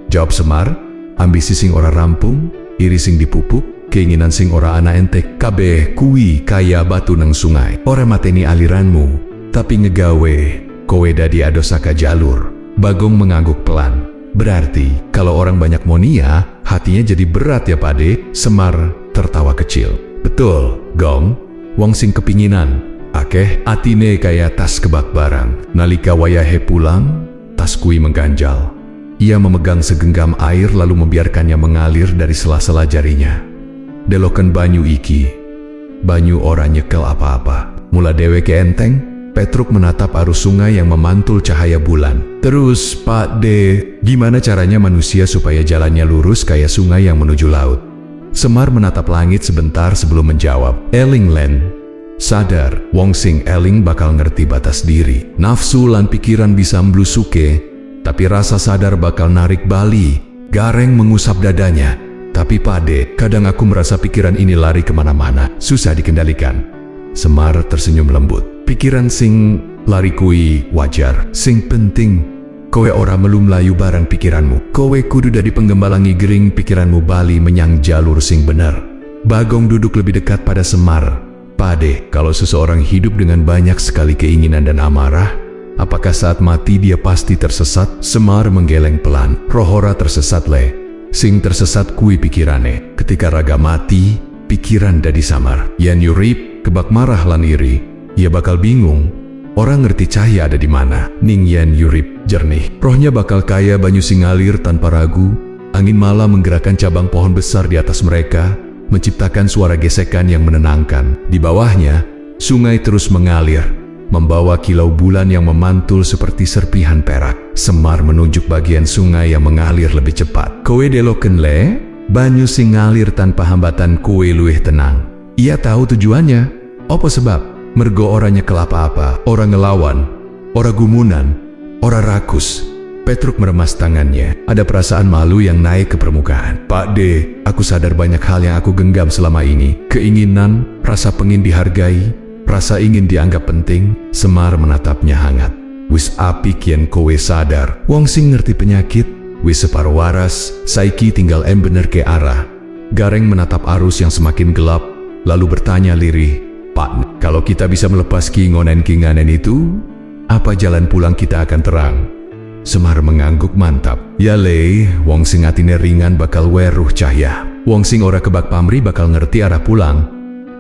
jawab Semar. Ambisi sing ora rampung, iri sing dipupuk, keinginan sing ora ana entek, kabeh kuwi kaya batu nang sungai. Ora mateni aliranmu, tapi ngegawe kowe dadi adosaka jalur. Bagong mengangguk pelan. Berarti kalau orang banyak monia, hatinya jadi berat ya Pakde? Semar tertawa kecil. Betul, Gong. Wong sing kepinginan akeh atine kaya tas kebak barang. Nalika wayahe pulang, tas kui mengganjal. Ia memegang segenggam air lalu membiarkannya mengalir dari sela-sela jarinya. Deloken banyu iki, banyu ora nyekel apa-apa. Mula dheweke enteng, Petruk menatap arus sungai yang memantul cahaya bulan. Terus, Pakde, gimana caranya manusia supaya jalannya lurus kayak sungai yang menuju laut? Semar menatap langit sebentar sebelum menjawab. Eling Len, sadar, wong sing eling bakal ngerti batas diri. Nafsu lan pikiran bisa mblusuke, tapi rasa sadar bakal narik bali. Gareng mengusap dadanya. Tapi Pakde, kadang aku merasa pikiran ini lari kemana-mana, susah dikendalikan. Semar tersenyum lembut. Pikiran sing lari kui wajar. Sing penting, kowe ora melu mlayu barang pikiranmu. Kowe kudu dadi penggembalangi gering pikiranmu bali menyang jalur sing bener. Bagong duduk lebih dekat pada Semar. Pakde, kalau seseorang hidup dengan banyak sekali keinginan dan amarah, apakah saat mati dia pasti tersesat? Semar menggeleng pelan. Rohora tersesat Sing tersesat kui pikirane. Ketika raga mati, pikiran dadi samar. Yen yurip, kebak marah lan iri, ia bakal bingung. Orang ngerti cahaya ada di mana. Ning yen yurip jernih, rohnya bakal kaya banyu sing ngalir tanpa ragu. Angin malam menggerakkan cabang pohon besar di atas mereka, menciptakan suara gesekan yang menenangkan. Di bawahnya, sungai terus mengalir, membawa kilau bulan yang memantul seperti serpihan perak. Semar menunjuk bagian sungai yang mengalir lebih cepat. Kowe deloken banyu sing ngalir tanpa hambatan kowe luwih tenang. Ia tahu tujuannya. Apa sebab? Mergo ora nyekel apa-apa, ora ngelawan, ora gumunan, ora rakus. Petruk meremas tangannya. Ada perasaan malu yang naik ke permukaan. Pakde, aku sadar banyak hal yang aku genggam selama ini. Keinginan, rasa pengin dihargai, rasa ingin dianggap penting. Semar menatapnya hangat. Wis apik yen kowe sadar. Wong sing ngerti penyakit, wis separo waras, saiki tinggal bener ke arah. Gareng menatap arus yang semakin gelap, lalu bertanya lirih, Pak, kalau kita bisa melepas kingonen-kinganen itu, apa jalan pulang kita akan terang? Semar mengangguk mantap. Ya wong sing atine ringan bakal weruh cahya. Wong sing ora kebak pamri bakal ngerti arah pulang.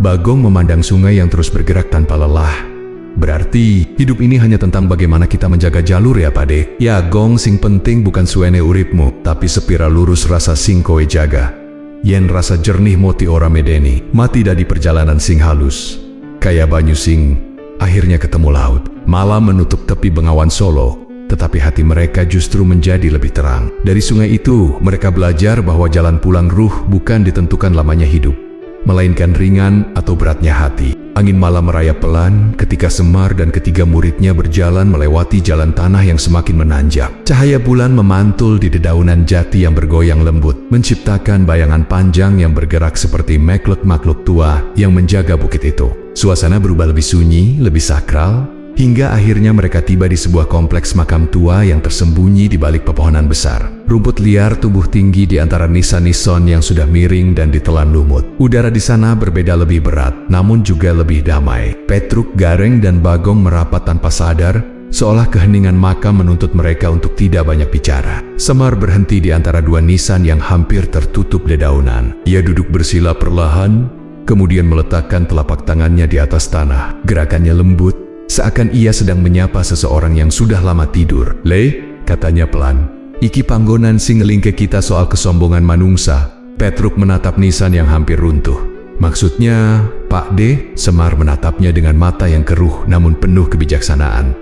Bagong memandang sungai yang terus bergerak tanpa lelah. Berarti hidup ini hanya tentang bagaimana kita menjaga jalur ya Pakde. Ya Gong, sing penting bukan suene uripmu, tapi sepira lurus rasa sing kowe jaga. Yen rasa jernih moti ora medeni, mati dadi perjalanan sing halus. Kaya banyu sing akhirnya ketemu laut. Malam menutup tepi Bengawan Solo, tetapi hati mereka justru menjadi lebih terang. Dari sungai itu, mereka belajar bahwa jalan pulang ruh bukan ditentukan lamanya hidup, melainkan ringan atau beratnya hati. Angin malam merayap pelan ketika Semar dan ketiga muridnya berjalan melewati jalan tanah yang semakin menanjak. Cahaya bulan memantul di dedaunan jati yang bergoyang lembut, menciptakan bayangan panjang yang bergerak seperti makhluk-makhluk tua yang menjaga bukit itu. Suasana berubah lebih sunyi, lebih sakral, hingga akhirnya mereka tiba di sebuah kompleks makam tua yang tersembunyi di balik pepohonan besar. Rumput liar tumbuh tinggi di antara nisan-nisan yang sudah miring dan ditelan lumut. Udara di sana berbeda lebih berat, namun juga lebih damai. Petruk, Gareng, dan Bagong merapat tanpa sadar, seolah keheningan makam menuntut mereka untuk tidak banyak bicara. Semar berhenti di antara dua nisan yang hampir tertutup dedaunan. Ia duduk bersila perlahan, kemudian meletakkan telapak tangannya di atas tanah. Gerakannya lembut, seakan ia sedang menyapa seseorang yang sudah lama tidur. "Le," katanya pelan. "Iki panggonan sing ngelingke kita soal kesombongan manungsa." Petruk menatap nisan yang hampir runtuh. "Maksudnya, Pak D?" Semar menatapnya dengan mata yang keruh namun penuh kebijaksanaan.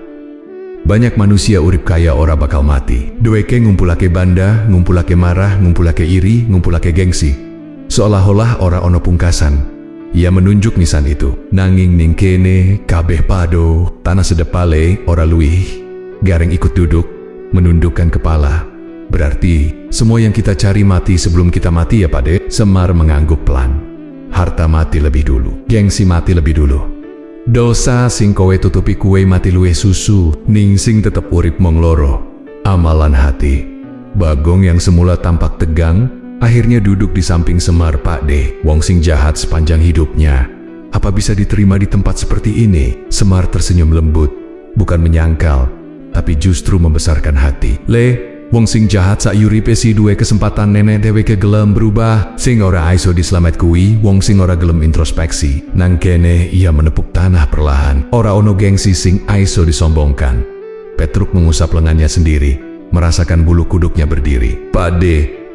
"Banyak manusia urip kaya ora bakal mati. Dueke ngumpulake banda, ngumpulake marah, ngumpulake iri, ngumpulake gengsi. Seolah-olah ora ono pungkasan." Ia menunjuk nisan itu. "Nanging ning kene kabeh pado, tanah sedepale ora luih." Gareng ikut duduk, menundukkan kepala. "Berarti semua yang kita cari mati sebelum kita mati ya Pak De?" Semar mengangguk pelan. "Harta mati lebih dulu, gengsi mati lebih dulu. Dosa sing kowe tutupi kue mati luwih susu, ning sing tetep urip mong loro, amalan hati." Bagong yang semula tampak tegang, akhirnya duduk di samping Semar. "Pak D, wong sing jahat sepanjang hidupnya, apa bisa diterima di tempat seperti ini?" Semar tersenyum lembut, bukan menyangkal, tapi justru membesarkan hati. "Le, wong sing jahat sayuripe si duwe kesempatan nenek dheweke gelem berubah. Sing ora aiso dislamet kuwi wong sing ora gelem introspeksi." Nang kene ia menepuk tanah perlahan. "Ora ono gengsi sing aiso disombongkan." Petruk mengusap lengannya sendiri, merasakan bulu kuduknya berdiri. "Pak D,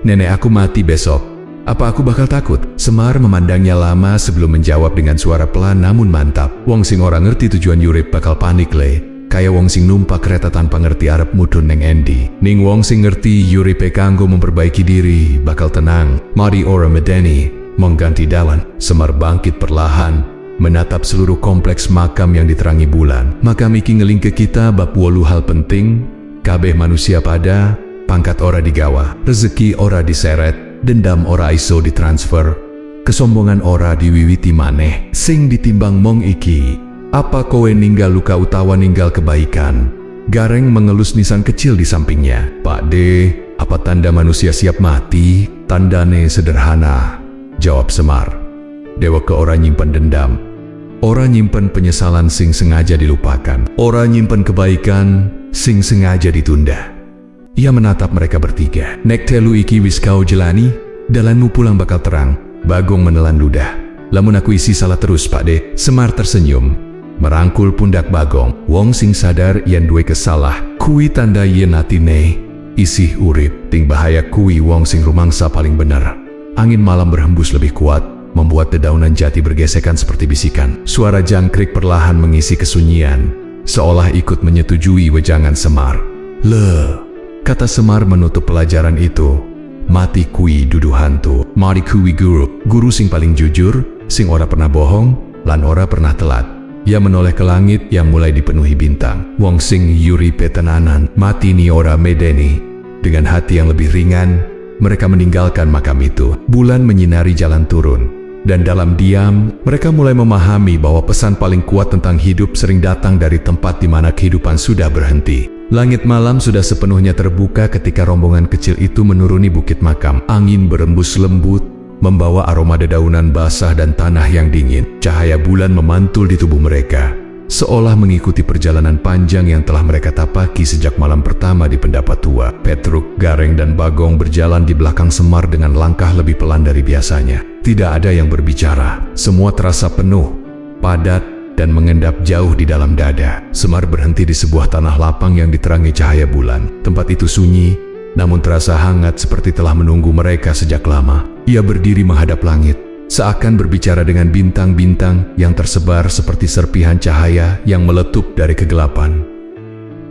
nenek aku mati besok. Apa aku bakal takut?" Semar memandangnya lama sebelum menjawab dengan suara pelan namun mantap. "Wong sing ora ngerti tujuan yurip bakal panik le. Kaya wong sing numpak kereta tanpa ngerti arep mudhun neng endi. Ning wong sing ngerti yuripe kanggo memperbaiki diri bakal tenang. Mari ora medeni, mong ganti dalan." Semar bangkit perlahan, menatap seluruh kompleks makam yang diterangi bulan. "Makam iki ngelingke kita bab 8 hal penting. Kabeh manusia pada, pangkat ora digawa, rezeki ora diseret, dendam ora iso ditransfer, kesombongan ora diwiwiti maneh. Sing ditimbang mong iki, apa kowe ninggal luka utawa ninggal kebaikan?" Gareng mengelus nisan kecil di sampingnya. "Pak D, apa tanda manusia siap mati?" "Tandane sederhana," jawab Semar. "Deweke ora nyimpen dendam, ora nyimpen penyesalan sing sengaja dilupakan, ora nyimpen kebaikan sing sengaja ditunda." Ia menatap mereka bertiga. "Nek telu iki wis kau jelani, dalanmu pulang bakal terang." Bagong menelan ludah. "Lamun aku isi salah terus Pak D." Semar tersenyum, merangkul pundak Bagong. "Wong sing sadar yen duwe kesalah, kui tanda yen atine isih urip. Ting bahaya kui wong sing rumangsa paling bener." Angin malam berhembus lebih kuat, membuat dedaunan jati bergesekan seperti bisikan. Suara jangkrik perlahan mengisi kesunyian, seolah ikut menyetujui wejangan Semar. "Le," kata Semar menutup pelajaran itu. "Mati kui dudu hantu. Mari kui guru sing paling jujur, sing ora pernah bohong, lan ora pernah telat." Ia menoleh ke langit yang mulai dipenuhi bintang. "Wong sing yuripe tenanan, mati ni ora medeni." Dengan hati yang lebih ringan, mereka meninggalkan makam itu. Bulan menyinari jalan turun, dan dalam diam, mereka mulai memahami bahwa pesan paling kuat tentang hidup sering datang dari tempat di mana kehidupan sudah berhenti. Langit malam sudah sepenuhnya terbuka ketika rombongan kecil itu menuruni bukit makam. Angin berembus lembut, membawa aroma dedaunan basah dan tanah yang dingin. Cahaya bulan memantul di tubuh mereka, seolah mengikuti perjalanan panjang yang telah mereka tapaki sejak malam pertama di pendapat tua. Petruk, Gareng, dan Bagong berjalan di belakang Semar dengan langkah lebih pelan dari biasanya. Tidak ada yang berbicara. Semua terasa penuh, padat, dan mengendap jauh di dalam dada. Semar berhenti di sebuah tanah lapang yang diterangi cahaya bulan. Tempat itu sunyi, namun terasa hangat seperti telah menunggu mereka sejak lama. Ia berdiri menghadap langit, seakan berbicara dengan bintang-bintang yang tersebar seperti serpihan cahaya yang meletup dari kegelapan.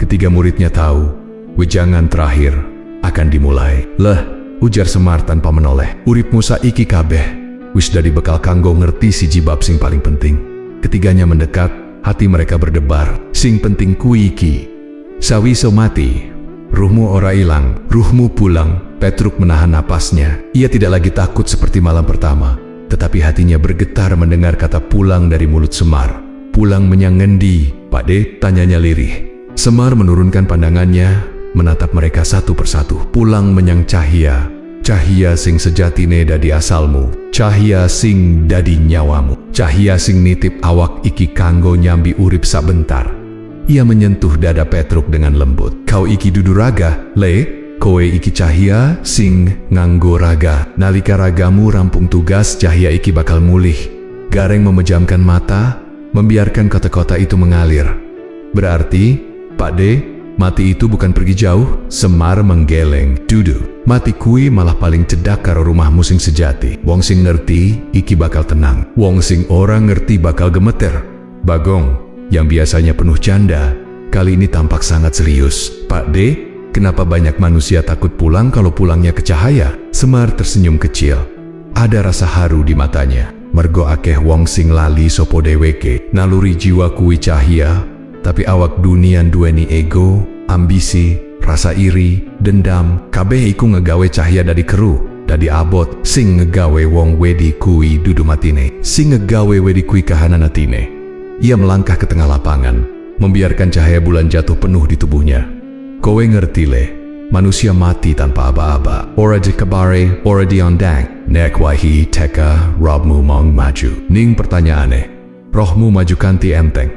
Ketiga muridnya tahu, wejangan terakhir akan dimulai. "Leh," ujar Semar tanpa menoleh, "uripmu saiki kabeh wis dadi bekal kanggo ngerti siji bab sing paling penting." Ketiganya mendekat, hati mereka berdebar. "Sing penting kui iki, sawiso mati, ruhmu ora ilang, ruhmu pulang." Petruk menahan napasnya. Ia tidak lagi takut seperti malam pertama, tetapi hatinya bergetar mendengar kata pulang dari mulut Semar. "Pulang menyang ngendi, Pak D?" tanyanya lirih. Semar menurunkan pandangannya, menatap mereka satu persatu. "Pulang menyang cahya, cahya sing sejatine dadi asalmu, cahya sing dadi nyawamu, cahya sing nitip awak iki kanggo nyambi urip sabentar." Ia menyentuh dada Petruk dengan lembut. "Kau iki dudu raga, Le. Kowe iki cahya sing nganggo raga. Nalika ragamu rampung tugas, cahya iki bakal mulih, Gareng memejamkan mata, membiarkan kata-kata itu mengalir. Berarti, Pak De, mati itu bukan pergi jauh. Semar menggeleng. Dudu, mati kui malah paling cedak karo rumahmu sing sejati. Wong sing ngerti, iki bakal tenang. Wong sing orang ngerti bakal gemeter. Bagong, yang biasanya penuh canda, kali ini tampak sangat serius. Pak De, kenapa banyak manusia takut pulang kalau pulangnya ke Cahaya? Semar tersenyum kecil. Ada rasa haru di matanya. Mergo akeh wong sing lali sopo deweke. Naluri jiwa kui Cahya, tapi awak dunia duweni ego, ambisi, rasa iri, dendam. Kabeh iku ngegawe Cahya dari keru, dadi abot. Sing ngegawe wong wedi kui dudu matine. Sing ngegawe wedi kui kahanan atine. Ia melangkah ke tengah lapangan, membiarkan cahaya bulan jatuh penuh di tubuhnya. Kowe ngerti le, manusia mati tanpa aba-aba. Ora di kabare, ora di ondang. Nek wahi teka, robmu mong maju. Ning pertanyaane, rohmu maju kanti enteng.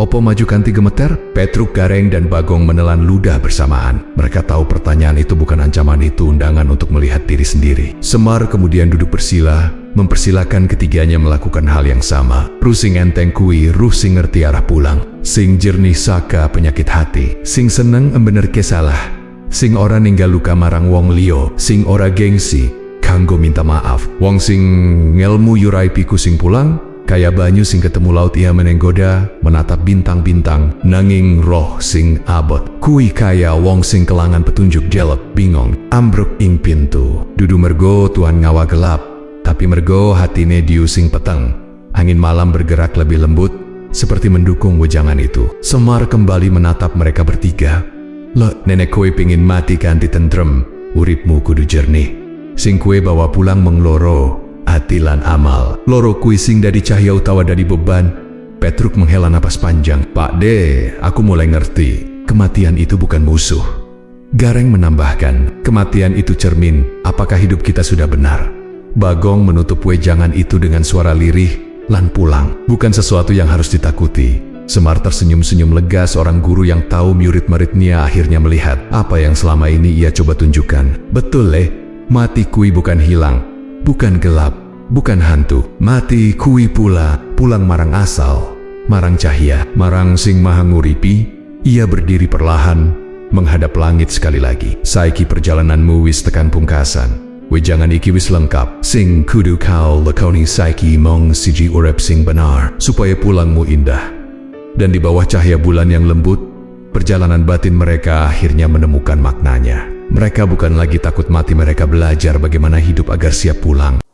Opo maju kanti gemeter? Petruk, Gareng, dan Bagong menelan ludah bersamaan. Mereka tahu pertanyaan itu bukan ancaman, itu undangan untuk melihat diri sendiri. Semar kemudian duduk bersila, mempersilakan ketiganya melakukan hal yang sama. Ruh sing enteng kui, ruh sing ngerti arah pulang. Sing jernih saka penyakit hati. Sing seneng embenerke salah. Sing ora ninggal luka marang wong liyo. Sing ora gengsi, kanggo minta maaf. Wong sing ngelmu yurai piku sing pulang, kaya banyu sing ketemu laut ia menenggoda, menatap bintang-bintang, nanging roh sing abot. Kui kaya wong sing kelangan petunjuk jelek, bingung, ambruk ing pintu. Dudu mergo Tuhan ngawa gelap, tapi mergo hatine diusing peteng. Angin malam bergerak lebih lembut, seperti mendukung wejangan itu. Semar kembali menatap mereka bertiga. Lo, nenek kue pingin mati kanti tentrem, uripmu kudu jernih. Sing kue bawa pulang mengloro, atilan amal. Loro kui sing dari cahaya utawa dari beban. Petruk menghela napas panjang. Pak De, aku mulai ngerti. Kematian itu bukan musuh. Gareng menambahkan, kematian itu cermin, apakah hidup kita sudah benar. Bagong menutup wejangan itu dengan suara lirih, lan pulang. Bukan sesuatu yang harus ditakuti. Semar tersenyum-senyum lega, seorang guru yang tahu murid-muridnya akhirnya melihat apa yang selama ini ia coba tunjukkan. Betul le, mati kui bukan hilang. Bukan gelap, bukan hantu. Mati kui pula, pulang marang asal, marang cahya, marang sing maha nguripi. Ia berdiri perlahan, menghadap langit sekali lagi. Saiki perjalananmu wis tekan pungkasan. Wejangan iki wis lengkap. Sing kudu kau lakoni saiki mong siji urep sing benar, supaya pulangmu indah. Dan di bawah cahaya bulan yang lembut, perjalanan batin mereka akhirnya menemukan maknanya. Mereka bukan lagi takut mati, mereka belajar bagaimana hidup agar siap pulang.